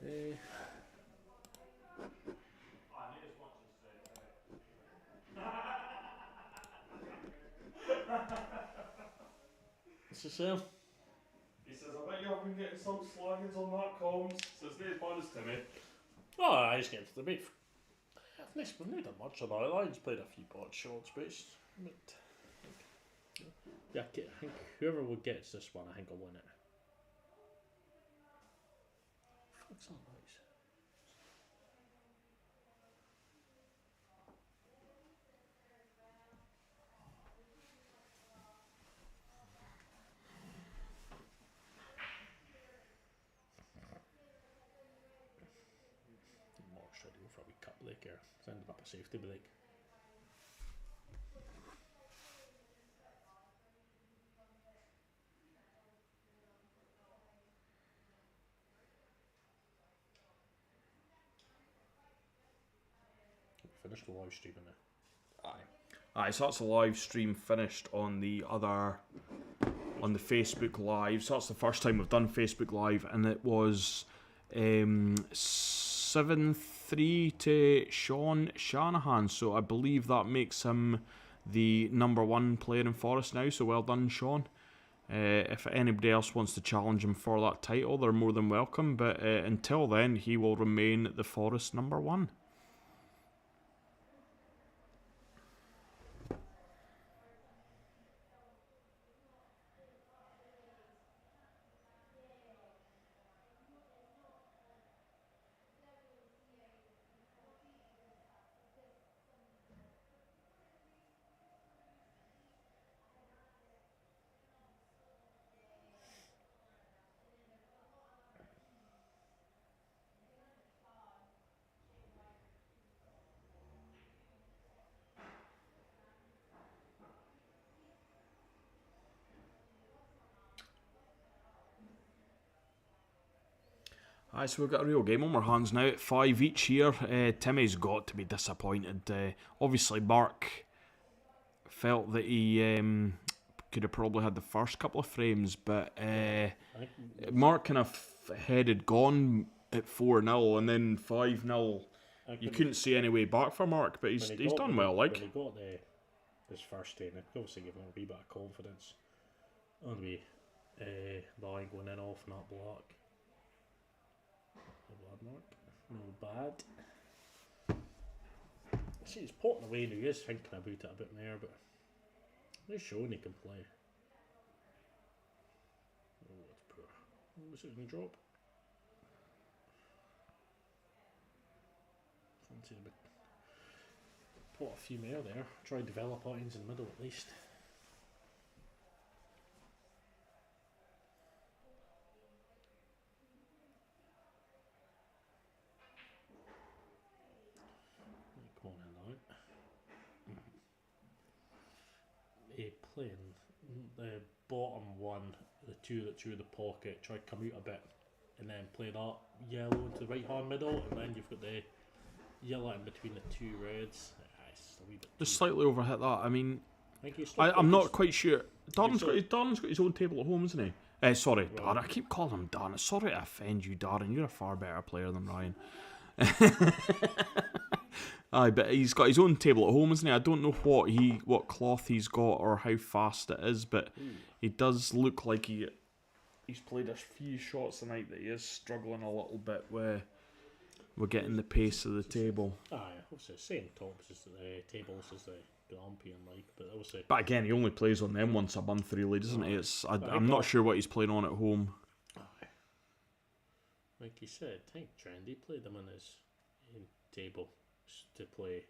Hey. What's he saying? He says, I bet you have been getting some sloggins on that comms. Says, no, as bad as Timmy. Oh, I just get to the beef. We've not done much on that. I just played a few pot shots, but yeah, I think whoever will get this one, I think will win it. What's that noise? Mark's ready for a wee cup like here. Send him up a safety break. Finished the live stream now. Aye, so that's the live stream finished on the Facebook Live. So that's the first time we've done Facebook Live, and it was 7-3 to Sean Shanahan. So I believe that makes him the number 1 player in Forest now. So well done, Sean. If anybody else wants to challenge him for that title, they're more than welcome. But until then, he will remain the Forest number 1. Alright, so we've got a real game on our hands now at 5 each here. Timmy's got to be disappointed. Obviously, Mark felt that he could have probably had the first couple of frames, but Mark kind of headed gone at 4-0 and then 5-0. You couldn't see any way back for Mark, but he's done well. Like when he got his first game, it obviously gave him a wee bit of confidence. On the line going in off and that block. No bad, Mark. No bad. See, he's potting away now. He is thinking about it a bit more, but he's showing he can play. Oh, that's poor. Oh, is it going to drop? Fancy a bit. Pot a few more there. Try to develop items in the middle at least. Playing the bottom one, the two that through the pocket, try to come out a bit and then play that yellow into the right hand middle, and then you've got the yellow in between the two reds. It's a wee bit just slightly overhit that. I mean, I I'm not quite sure. Darren's got his own table at home, isn't he? Sorry, right. Darren. I keep calling him Darren. Sorry to offend you, Darren. You're a far better player than Ryan. Aye, but he's got his own table at home, isn't he? I don't know what cloth he's got or how fast it is, but he does look like he's played a few shots tonight that he is struggling a little bit with getting the pace of the table. Aye, obviously same tops as the tables as the Grampian like, but obviously. But again, he only plays on them once a month, really, doesn't he? I'm not sure what he's playing on at home. Aye. Like he said, I think Trendy played them on his table. To play.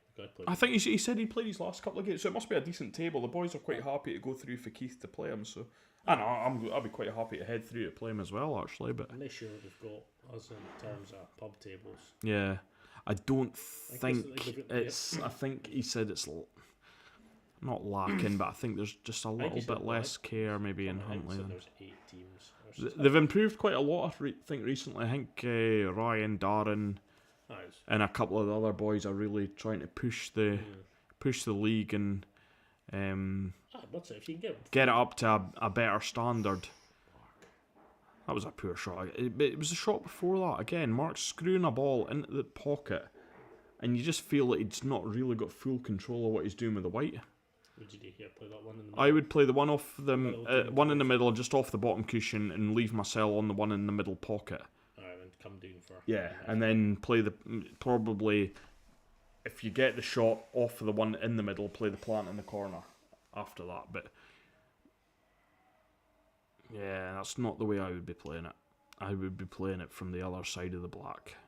I think he said he played his last couple of games, so it must be a decent table. The boys are quite happy to go through for Keith to play him, so I know I'll be quite happy to head through to play him as well, actually. But I'm not sure what they've got us in terms of pub tables. Yeah, I don't think it's. I think he said it's not lacking, but I think there's just a little bit less care maybe in Huntly. There's 8 teams. They've improved quite a lot, I think, recently. I think Ryan, Darren, and a couple of the other boys are really trying to push the league and if you can get it up to a better standard. That was a poor shot. It was a shot before that. Again, Mark's screwing a ball into the pocket, and you just feel that he's not really got full control of what he's doing with the white. Would you play that one in the middle? I would play the one off the one in the middle, just off the bottom cushion, and leave Marcel on the one in the middle pocket. And come down for and then play probably if you get the shot off the one in the middle, play the plant in the corner after that. But yeah, that's not the way I would be playing it. I would be playing it from the other side of the black.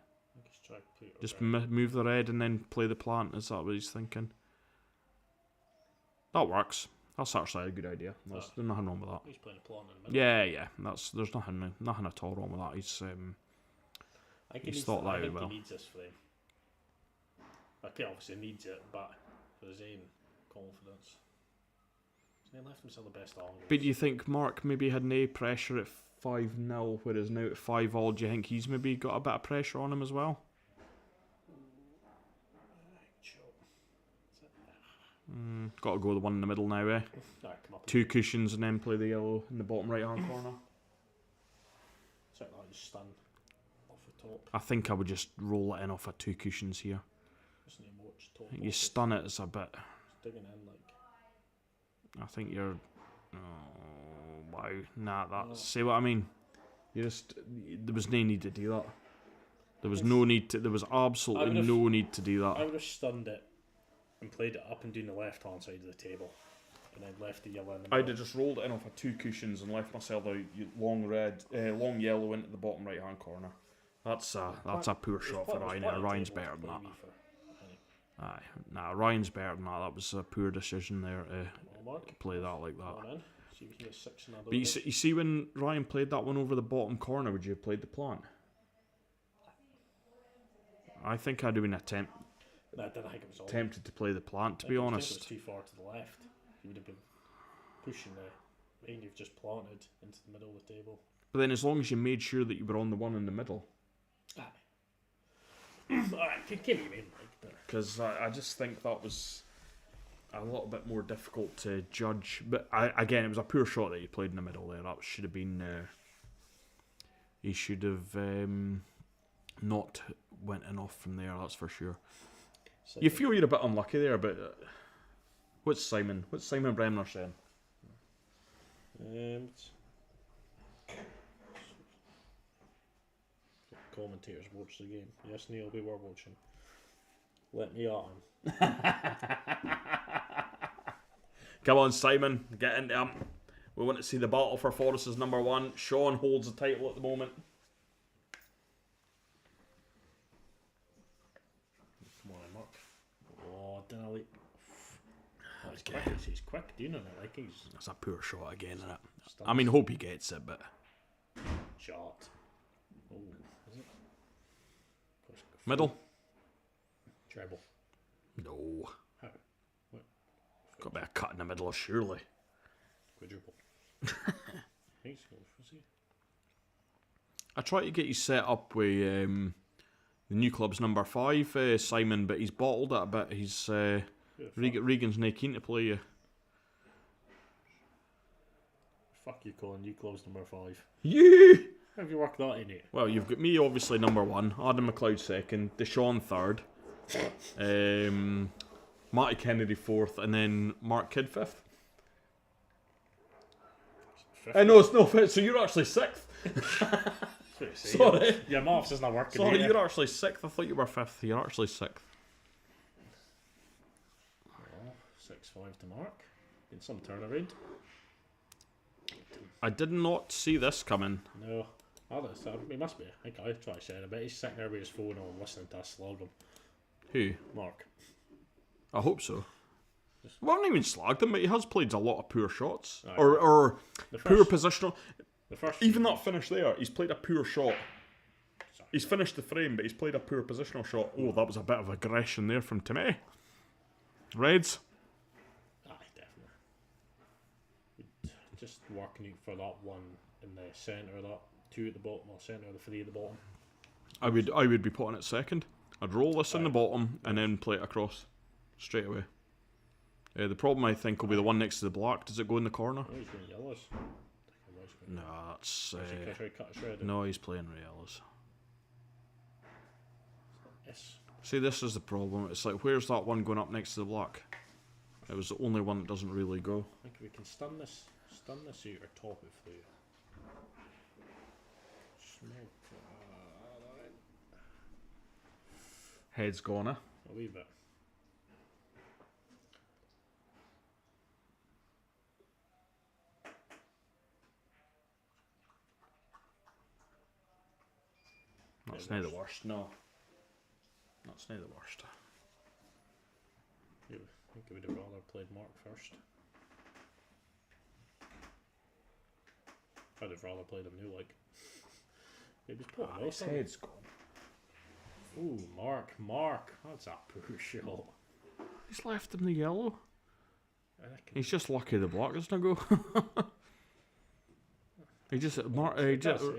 Just move the red and then play the plant. Is that what he's thinking? That works. That's actually a good idea. There's nothing wrong with that. He's playing a plant in the middle. Yeah. There's nothing at all wrong with that. He's thought that out well. He needs this for him. Okay, obviously needs it, but for his own confidence. So he left himself the best angle. But do you think Mark maybe had no pressure at 5-0, whereas now at 5-all, do you think he's maybe got a bit of pressure on him as well? Got to go the one in the middle now, eh? Two cushions and then play the yellow in the bottom right hand corner. Something like just stand off the top. I think I would just roll it in off of 2 cushions here. You stun it, it's a bit. Digging in like. I think you're. Oh, wow. Nah, that's. See what I mean? There was no need to do that. There was no need to. There was absolutely no need to do that. I would have stunned it and played it up and down the left hand side of the table, and then left the yellow in the middle. I'd have just rolled it in off of 2 cushions and left myself a long yellow into the bottom right hand corner. That's a poor shot for Ryan. Ryan's better than that. Aye, nah, Ryan's better than that. That was a poor decision there to play that like that. But you see when Ryan played that one over the bottom corner, would you have played the plant? I think I'd have been tempted to play the plant, to be honest. It was too far to the left. You would have been pushing the you've just planted into the middle of the table. But then as long as you made sure that you were on the one in the middle. Alright, give me a name, like, Because I just think that was a little bit more difficult to judge. But again, it was a poor shot that he played in the middle there. That should have been. He should have not went in off from there. That's for sure. so You feel you're a bit unlucky there, but what's Simon Bremner saying? Commentators watch the game. Yes, Neil, we were watching. Let me at him. Come on, Simon, get into him. We want to see the battle for Forrest's number 1. Sean holds the title at the moment. Come on, Mark. Oh, Denali. He's quick. He's quick doing it. Like he's. That's a poor shot again, isn't it? Stunts. I mean, hope he gets it, but Shot. Oh, is it? middle. Treble. No, How? What? got a bit of cut in the middle, surely. Quadruple. Nice. Was he? I tried to get you set up with the new club's number 5, Simon, but he's bottled it a bit. He's Regan's not keen to play you. Fuck you, Colin. You closed number 5. You. How have you worked that in it? Well, you've got me obviously number 1, Adam McLeod 2nd, Deshaun 3rd, Marty Kennedy 4th, and then Mark Kidd 5th. No, it's no 5th, so you're actually 6th. Sorry. Your maths isn't working. Sorry, here. you're actually 6th. I thought you were 5th. You're actually 6th. Oh, 6-5 to Mark. In some turnaround. I did not see this coming. No. He must be. I think I try to say it a bit. He's sitting there with his phone on listening to us slog him. Who? Mark. I hope so. Well, I haven't even slagged him, but he has played a lot of poor shots. Aye. Or The poor first, positional. the first Even that finish there, he's played a poor shot. Sorry. He's finished the frame, but he's played a poor positional shot. Oh, that was a bit of aggression there from Timmy. Reds? Aye, definitely. Just working out for that one in the centre of that 2 at the bottom, or centre of the 3 at the bottom. I would be putting it second. I'd roll this in the bottom and then play it across straight away. The problem I think will be the one next to the black. Does it go in the corner? Oh, he's going yellows. No, that's Cut no. He's playing Reales. Yes. See, this is the problem. It's like, where's that one going up next to the black? It was the only one that doesn't really go. I think we can stun this out or top it through. Smoke. Head's gone, eh? A wee bit. That's not the worst, no. That's not the worst. I think I would have rather played Mark first. I'd have rather played him new, like. He was put His head's gone. Ooh, Mark. That's a poor shot. He's left him the yellow. I reckon. He's just lucky the block doesn't go.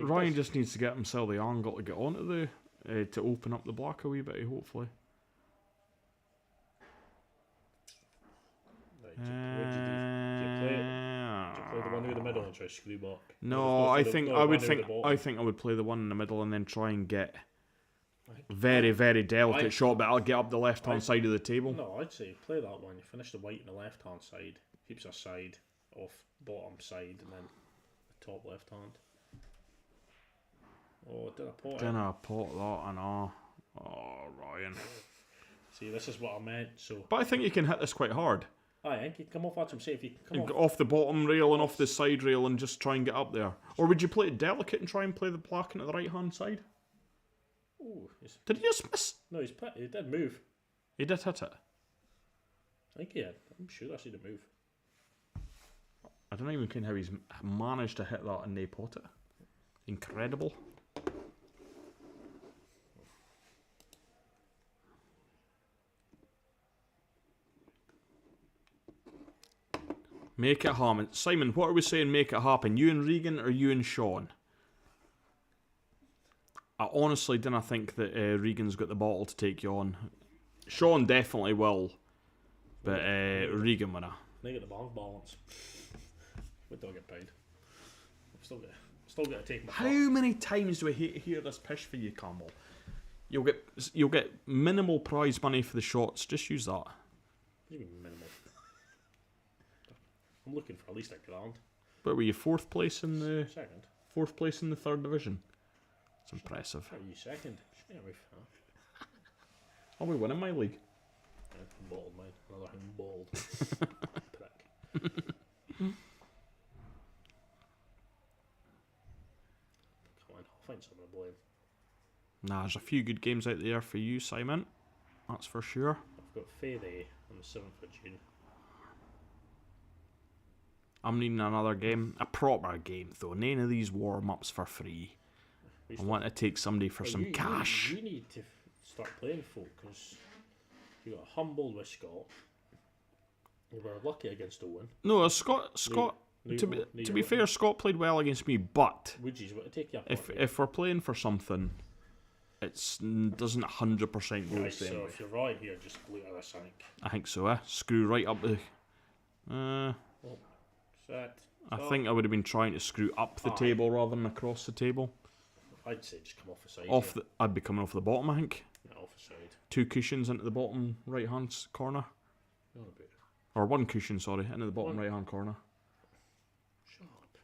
Ryan just needs to get himself the angle to get onto the to open up the block a wee bit, hopefully. Right, did you play the one near the middle and try to screw back? No, I think I would play the one in the middle and then try and get very delicate shot, but I'll get up the left hand side of the table. No, I'd say play that one. You finish the white on the left hand side, keeps a side off bottom side, and then the top left hand. Oh, did I pot it? Didn't I pot that and all? Oh, Ryan. See, this is what I meant. So, But I think you can hit this quite hard. I think you come off. That's what I'm saying. If you come off, Off the bottom rail and off the side rail and just try and get up there. Or would you play it delicate and try and play the black into the right hand side? ooh, Did he just miss? no, he did move. He did hit it. I think he did. I'm sure that's the move. I don't even know how he's managed to hit that and they pot it. Incredible. Make it happen. Simon, what are we saying make it happen? You and Regan or you and Sean? I honestly didn't think that Regan's got the bottle to take you on. Sean definitely will, but Regan winna. They get the bank balance. We don't get paid. Still got to take my How many times do I hear this pish for you, Campbell? You'll get minimal prize money for the shots. Just use that. What do you mean minimal? I'm looking for at least £1,000. But were you fourth place in the Second. fourth place in the third division? It's impressive. How are you second? Yeah, Are we winning my league? Bald, mine. Another him bald. Prick. Come on, I'll find someone to blame. Nah, there's a few good games out there for you, Simon. That's for sure. I've got Fayday on the 7th of June. I'm needing another game. A proper game, though. None of these warm-ups for free. I want to take somebody for some cash. You need to start playing folk, because you got humbled with Scott. You were lucky against Owen. No, Scott. To be fair, Scott played well against me, but Woodgie's want to take you up. if we're playing for something, it doesn't 100% go the Right, same so way. if you're right here, just look at this, I think. I think so, Screw right up the... Set. I think I would have been trying to screw up the table rather than across the table. I'd say just come off the side. I'd be coming off the bottom, I think. Yeah, off the side. 2 cushions into the bottom right-hand corner. You're a bit. Or 1 cushion, sorry, into the bottom right-hand corner. Shut up.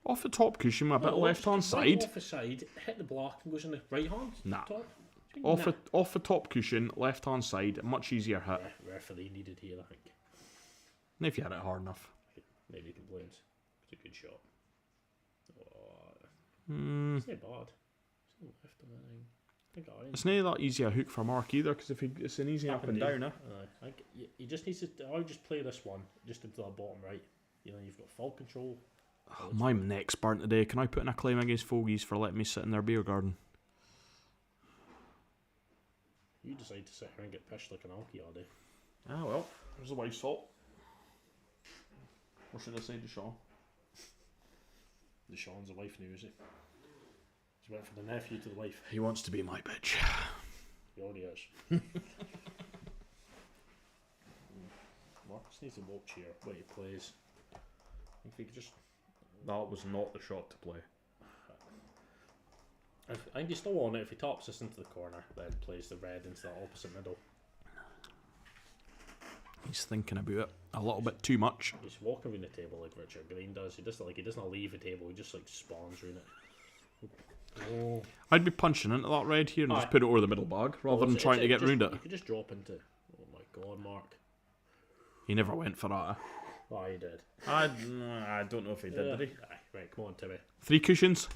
Off the top cushion, a bit No, left-hand right side. off the side, hit the block and goes in the right hand. Nah. Top. Off the top cushion, left-hand side, a much easier hit. Yeah, referee needed here, I think. And if you hit it hard enough. Maybe complains. It's a good shot. Oh, it's not bad. It's not left on that thing. It's not that easy a hook for Mark either, because it's an easy up and down, I think he just needs to. I'll just play this one just into the bottom right. You know, you've got full control. Oh, my neck's burnt today. Can I put in a claim against Fogies for letting me sit in their beer garden? You decide to sit here and get pished like an alky all day. Ah, well, there's the wife's fault. Or should I say Deshaun? Deshaun's a wife now, is he? He's went from the nephew to the wife. He wants to be my bitch. He already is. Marcus needs to watch here what he plays. If he could just... That was not the shot to play. I think he's still on it. If he tops this into the corner, then plays the red into the opposite middle. He's thinking about it a little bit too much. He's walking around the table like Richard Green does. He doesn't leave the table. He just like spawns around it. Oh. I'd be punching into that red here and just put it over the middle bag rather than trying to get round it. You could just drop into. Oh my God, Mark! He never went for that. Oh, he did. I don't know if he did he? Aye, right, come on, Timmy. 3 cushions.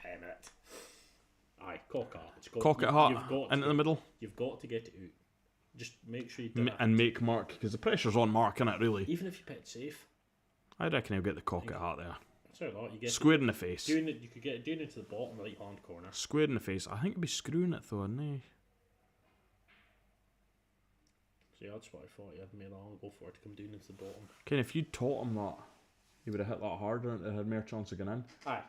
Ham it. Aye, cock it. Cock it hard into the middle. You've got to get it out. Just make sure you do it. And make Mark, because the pressure's on Mark, innit, really. Even if you pit safe. I reckon he'll get the cock at heart there. Sorry, you get Square in the face. you could get it down into the bottom right hand corner. Square in the face. I think he'd be screwing it though, wouldn't he? See, that's what I thought. You had made that go for it to come down into the bottom. Ken, if you taught him that, he would have hit that harder and it had more chance of going in. Aye.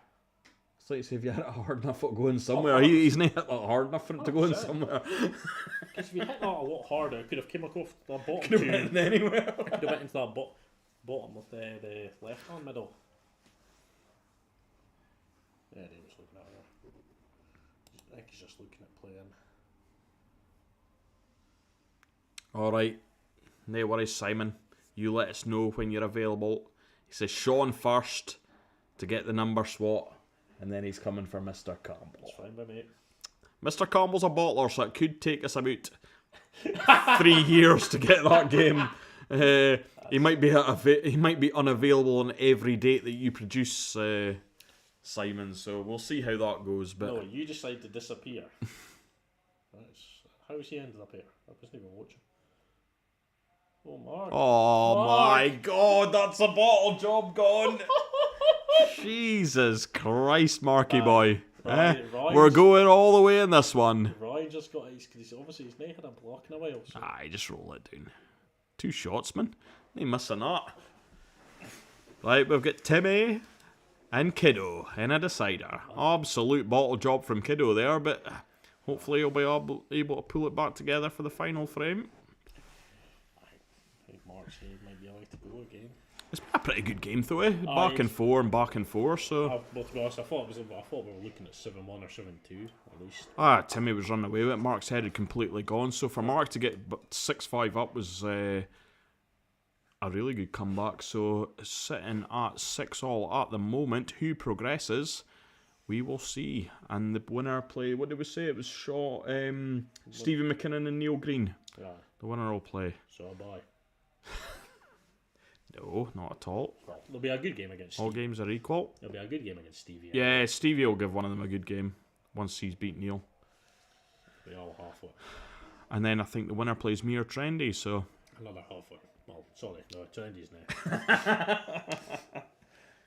It's like, say, if you hit it hard enough for it going somewhere, he's not hit that hard enough for it to go in somewhere. Because if you hit that a lot harder, it could have came across the bottom. Could have went anywhere. Could have went into that bottom of the left hand middle. Yeah, he was looking at her. I think he's just looking at playing. Alright. No worries, Simon. You let us know when you're available. He says Sean first to get the number swap, and then he's coming for Mr. Campbell. That's fine by me. Mr. Campbell's a bottler, so it could take us about 3 years to get that game. He might be unavailable on every date that you produce, Simon. So we'll see how that goes. But no, you decide to disappear. How has he ended up here? I wasn't even watching. Oh, Mark. Oh Mark. My God, that's a bottle job gone. Jesus Christ, Marky boy. We're going all the way in this one. Ryan just got ice because obviously he's not had a block in a while. So. Aye, just roll it down. 2 shots, man. Ain't missing that. Right, we've got Timmy And Kiddo in a decider. Absolute bottle job from Kiddo there, but hopefully he'll be able to pull it back together for the final frame. I think Mark's head might be allowed to go again. It's been a pretty good game though, eh? Back and four and back and four, so... Well, to be honest, I thought we were looking at 7-1 or 7-2 at least. Timmy was running away with it. Mark's head had completely gone, so for Mark to get 6-5 up was a really good comeback. So sitting at 6-all at the moment. Who progresses? We will see. And the winner play, what did we say? It was Stevie McKinnon and Neil Green. Yeah. The winner will play. So bye. No, not at all. Well, there'll be a good game against All Stevie. games are equal. There'll be a good game against Stevie. Yeah, Stevie will give one of them a good game once he's beat Neil. We all halfway. And then I think the winner plays me or Trendy, so... Another halfway. Well, sorry, no, Trendy's now.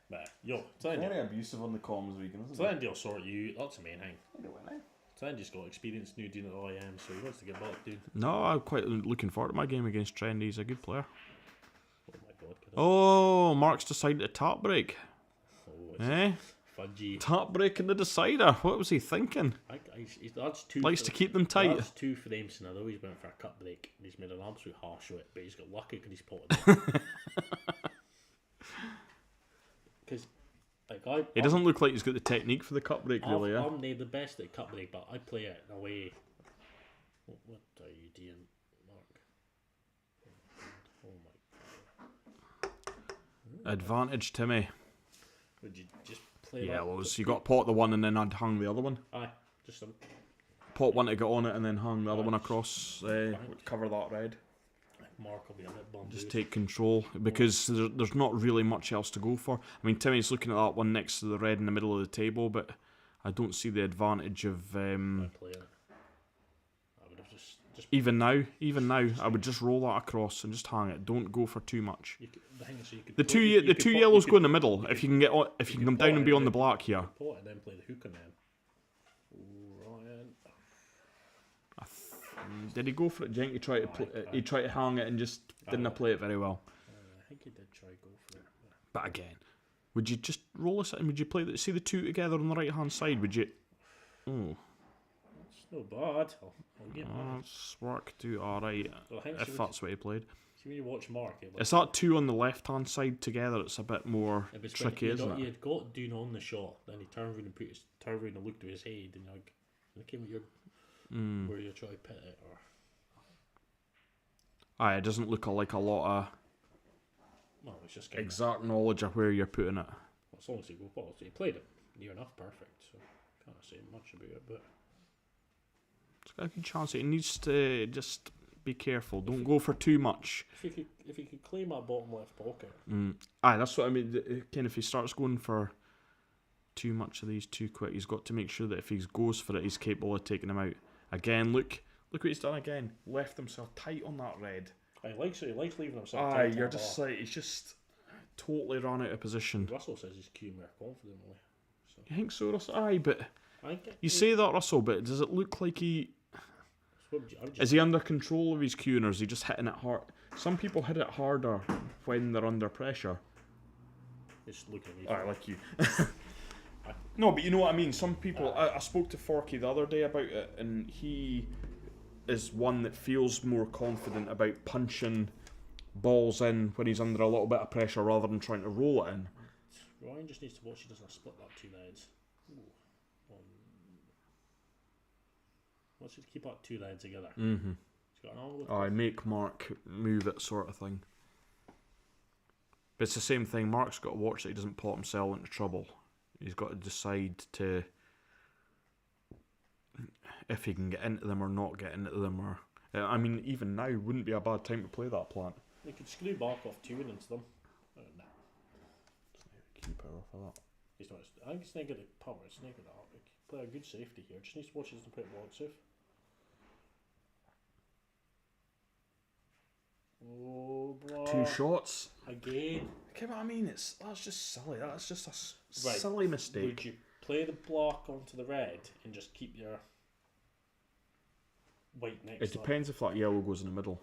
Nah, yo, Trendy. abusive on the comms weekend, Trendy will sort you. That's the main thing. Trendy's got experience now doing it at IM, so he wants to get back, dude. No, I'm quite looking forward to my game against Trendy. He's a good player. Oh my god. Oh, Mark's decided to tap break. Oh, Eh? fudgy. Tap break in the decider. What was he thinking? That's two. Likes to keep them tight. That's 2 frames in a row. He's went for a cut break. And he's made an absolute harsh of it, but he's got lucky because he's potted. Because, He doesn't look like he's got the technique for the cut break, really. Yeah. I'm the best at cut break, but I play it in a way. What are you doing, Mark? Oh my god. Advantage, Timmy. Would you just play Yeah, that? well, you got pot the one and then I'd hung the other one. Aye, just Pot one to get on it and then hung the other one across. Cover that red. Mark will be a bit bummed. Just take control because there's not really much else to go for. I mean, Timmy's looking at that one next to the red in the middle of the table, but I don't see the advantage of. Playing it. I would have just even now, I would just roll that across and just hang it. Don't go for too much. The thing is, The two yellows go in the middle. If you can get on, if you can come down and be on the black here. Pot and then play the hook on them. Ryan. Did he go for it? Do you think he tried to he tried to hang it and just didn't play it very well? I think he did try go for it. But again, would you just roll this and would you play see the two together on the right hand side? Would you? Oh, It's no bad. I'll get Mark. that's worked out alright. Well, I think If that's what he played. See when you watch Mark, It's that two on the left hand side together. It's a bit more tricky, isn't He it? had got Dune on the shot, then he turned around and looked to his head, and you're like, look at where you're trying to pit it, or Aye, it doesn't look like a lot of well, it's just kind exact knowledge of where you're putting it. of, as long as he go balls, he played it near enough perfect, so can't say much about it, but It's got a good chance. It needs to just be careful. Don't go for too much. if he could claim that bottom left pocket, Aye, that's what I mean. Ken, if he starts going for too much of these too quick, he's got to make sure that if he goes for it, he's capable of taking them out. Again, look what he's done again. Left himself tight on that red. he likes leaving himself. Aye, tight you're on the just ball. like he's just totally run out of position. Russell says he's cueing more confidently. So You think so, Russell? Aye, but I think you say that, Russell, but does it look like is he under control of his cueing, or is he just hitting it hard? Some people hit it harder when they're under pressure. Just looking at me. Alright, like you. No, but you know what I mean. Some people. I spoke to Forky the other day about it, and he is one that feels more confident about punching balls in when he's under a little bit of pressure rather than trying to roll it in. Ryan just needs to watch he doesn't split that 2 legs. Let's just keep that 2 legs together. Mm-hmm. He's got an angle with I make Mark move it, sort of thing. But it's the same thing. Mark's got to watch that he doesn't pot himself into trouble. He's got to decide to if he can get into them or not get into them. Or I mean, even now wouldn't be a bad time to play that plant. They could screw back off 2 and into them. Nah. Keep power for that. He's not. I think he's not good at power. It's not good at that. Play a good safety here. Just needs to watch he doesn't put it block safe. Oh, bro. 2 shots. Again. Okay, but I mean, that's just silly. That's just a Right. silly mistake. Would you play the block onto the red and just keep your white next It to depends if that yellow goes in the middle.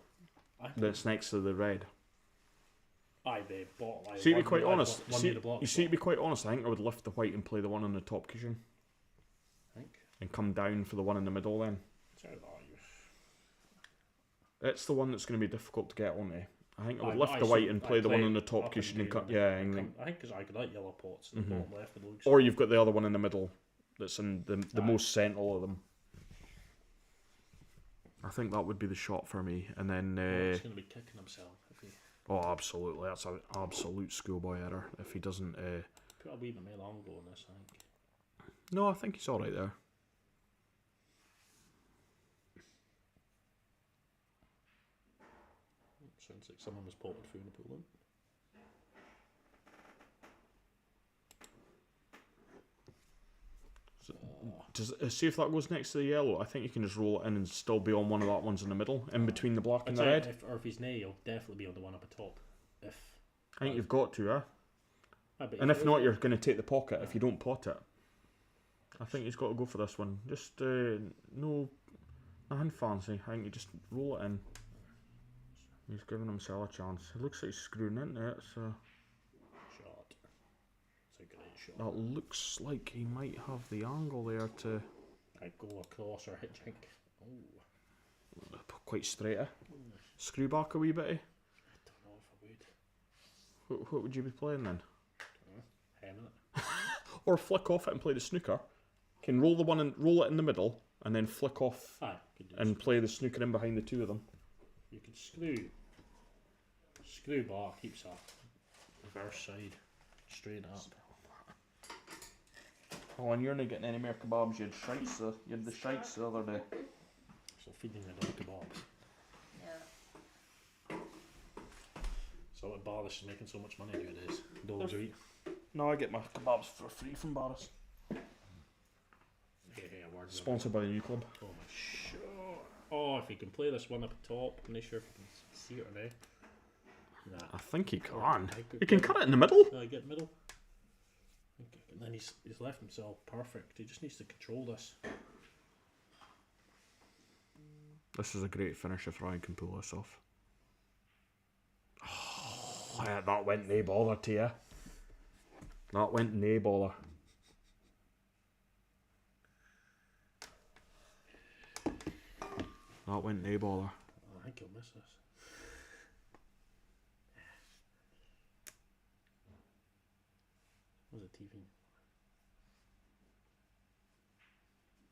I think That's next to the red. Aye, they bought like. See, to be one- quite like, honest, one near the block you see, to spot, be quite honest, I think I would lift the white and play the one on the top cushion, I think. and come down for the one in the middle. Then Sorry about you. it's the one that's going to be difficult to get onto. I think I would Aye, lift but the I white see- and I play the one play on the top up cushion and down cut. Yeah, and then, I think because I could like yellow pots in the bottom left of the looks. or you've got the other one in the middle, that's in the Aye. most central of them. I think that would be the shot for me, and then. He's going to be kicking himself if he Oh, absolutely. That's an absolute schoolboy error if he doesn't... put a wee bit more long on this, I think. No, I think he's alright there. Sounds like someone was potted through in the pool. See if that goes next to the yellow. I think you can just roll it in and still be on one of that ones in the middle, in between the black and the red. Or if he's nay, he'll definitely be on the one up the top. If I think you've got to, Aye, but And if not, you're going to take the pocket if you don't pot it. I think he's got to go for this one. Just, no, nothing fancy. I think you just roll it in. He's giving himself a chance. It looks like he's screwing into it, so... shot. It's a great shot. That looks like he might have the angle there to... I go across or hitching. Oh. Quite straight, eh? Screw back a wee bit, eh? I don't know if I would. What would you be playing then? Hen it. Or flick off it and play the snooker. Can roll the one and roll it in the middle, and then flick off Aye, could do and play the snooker in behind the two of them. You can screw bar keeps that reverse side straight up. Oh, and you're not getting any more kebabs. You had the shites the other day. So feeding the dog kebabs. Yeah. So what Barlis is making so much money nowadays. Dogs are eat. No, I get my kebabs for free from Barris. Yeah, words. Sponsored by the new club. Oh my shit. Oh, if he can play this one up top, I'm not sure if he can see it or not. Nah. I think he can. I could He can get- cut it in the middle. Get middle. Okay, and then he's left himself perfect. He just needs to control this. This is a great finish if Ryan can pull this off. Oh, yeah, that went nae bother to you. That went nae bother. That went nae bother. Oh, I think he'll miss this. What's the TV?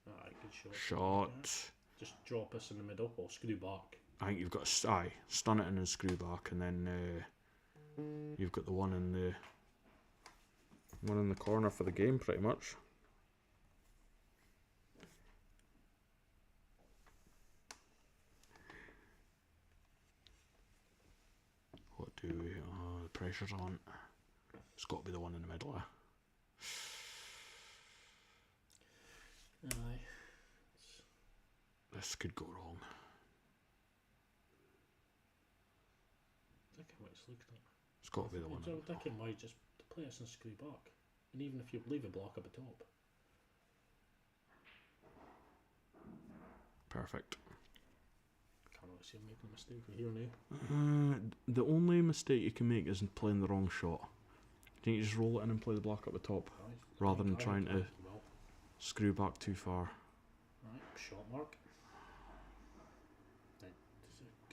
Alright, good shot. Shot. Just drop us in the middle or screw back. I think you've got to stun it in and screw back, and then you've got the one in the corner for the game, pretty much. What do we? The pressure's on. It's got to be the one in the middle. Aye. This could go wrong. I think I might just look at it. It's got to be the one. So I think might just play us and screw back. And even if you leave a block up the top. Perfect. Can't really see him making a mistake here now. The only mistake you can make is playing the wrong shot. Don't you just roll it in and play the block up the top, Right. rather than trying to Well, screw back too far? right, shot mark. Right,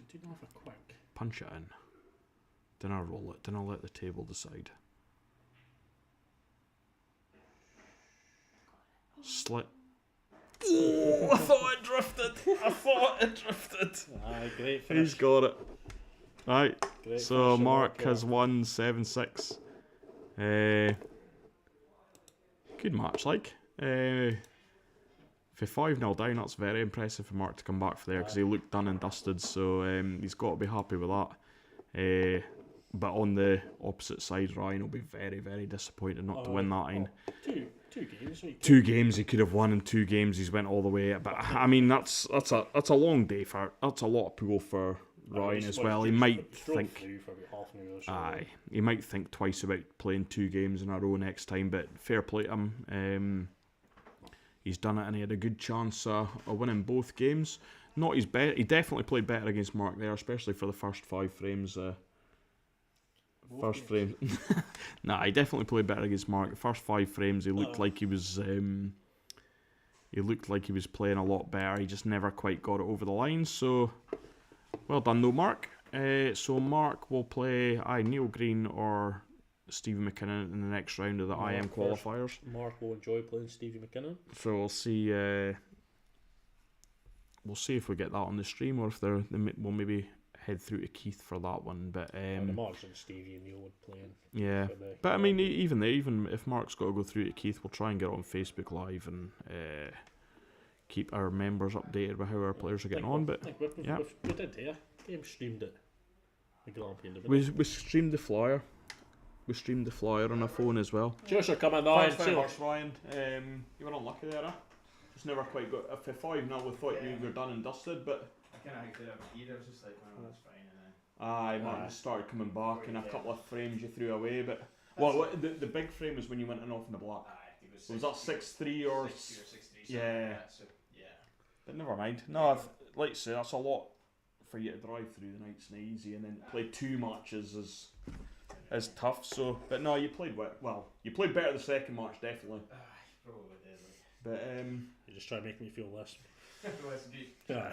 do you not have a quick? Punch it in. Then I roll it. Then I'll let the table decide. Slit. Oh, I thought it drifted. Aye, great finish. He's got it. Right. Great So finish, Mark yeah. has won 7-6. Good match, like. For 5-0 down, that's very impressive for Mark to come back for there because he looked done and dusted. So he's got to be happy with that. But on the opposite side, Ryan will be very, very disappointed not to win that line. Two games. So you Two games he could have won, in 2 games he's went all the way. But I mean, that's a long day for. That's a lot of pool for Ryan as well. He might think. Aye, he might think twice about playing 2 games in a row next time. But fair play to him. He's done it, and he had a good chance of winning both games. Not his best. He definitely played better against Mark there, especially for the first 5 frames. First frame. Nah, he definitely played better against Mark. The first 5 frames, he looked like he was. He looked like he was playing a lot better. He just never quite got it over the line. So, well done, though, Mark. So Mark will play Neil Green or Stevie McKinnon in the next round of the IM qualifiers. Mark will enjoy playing Stevie McKinnon. So we'll see. We'll see if we get that on the stream, or if we'll maybe head through to Keith for that one. But the Mark's and Stevie and Neil would play. Yeah, but I mean, even if Mark's got to go through to Keith, we'll try and get on Facebook Live and keep our members updated with how our players are getting on. But yeah, we did here. Game streamed it. We streamed the flyer. We streamed the flyer on our phone as well. Cheers for coming on. Thanks very much, Ryan. You were unlucky there. Just never quite got. If 5-0, we thought you were done and dusted, but I kind of hiked it up either. It was just like, well, that's fine. Martin just started coming back, and a couple of frames you threw away. But the big frame was when you went in off in the black. Was that 6-3 or 6-2 or 6-3? Yeah. So, yeah. But never mind. No, like I say, that's a lot for you to drive through. The night's not easy, and then play 2 matches is tough. So, but no, you played well. You played better the second match, definitely. Probably did. But you just try to make me feel less. Yeah,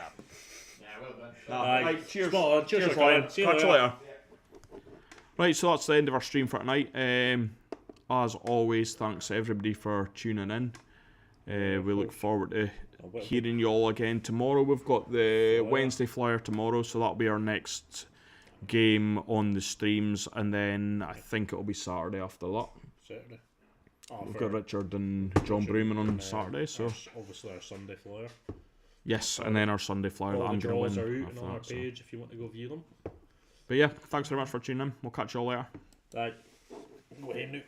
well done. Right, cheers. Cheers, Ryan. See you Catch you later. later. Right, so that's the end of our stream for tonight. As always, thanks to everybody for tuning in. We look forward to hearing you all again tomorrow. We've got the Wednesday flyer tomorrow, so that'll be our next game on the streams, and then I think it'll be Saturday after that. Saturday. We've got Richard and John Bruman on Saturday, so obviously our Sunday flyer. Yes, and then our Sunday flyer that I'm going to win. Are out on our page if you want to go view them. But yeah, thanks very much for tuning in. We'll catch you all later. Right. Wait a minute.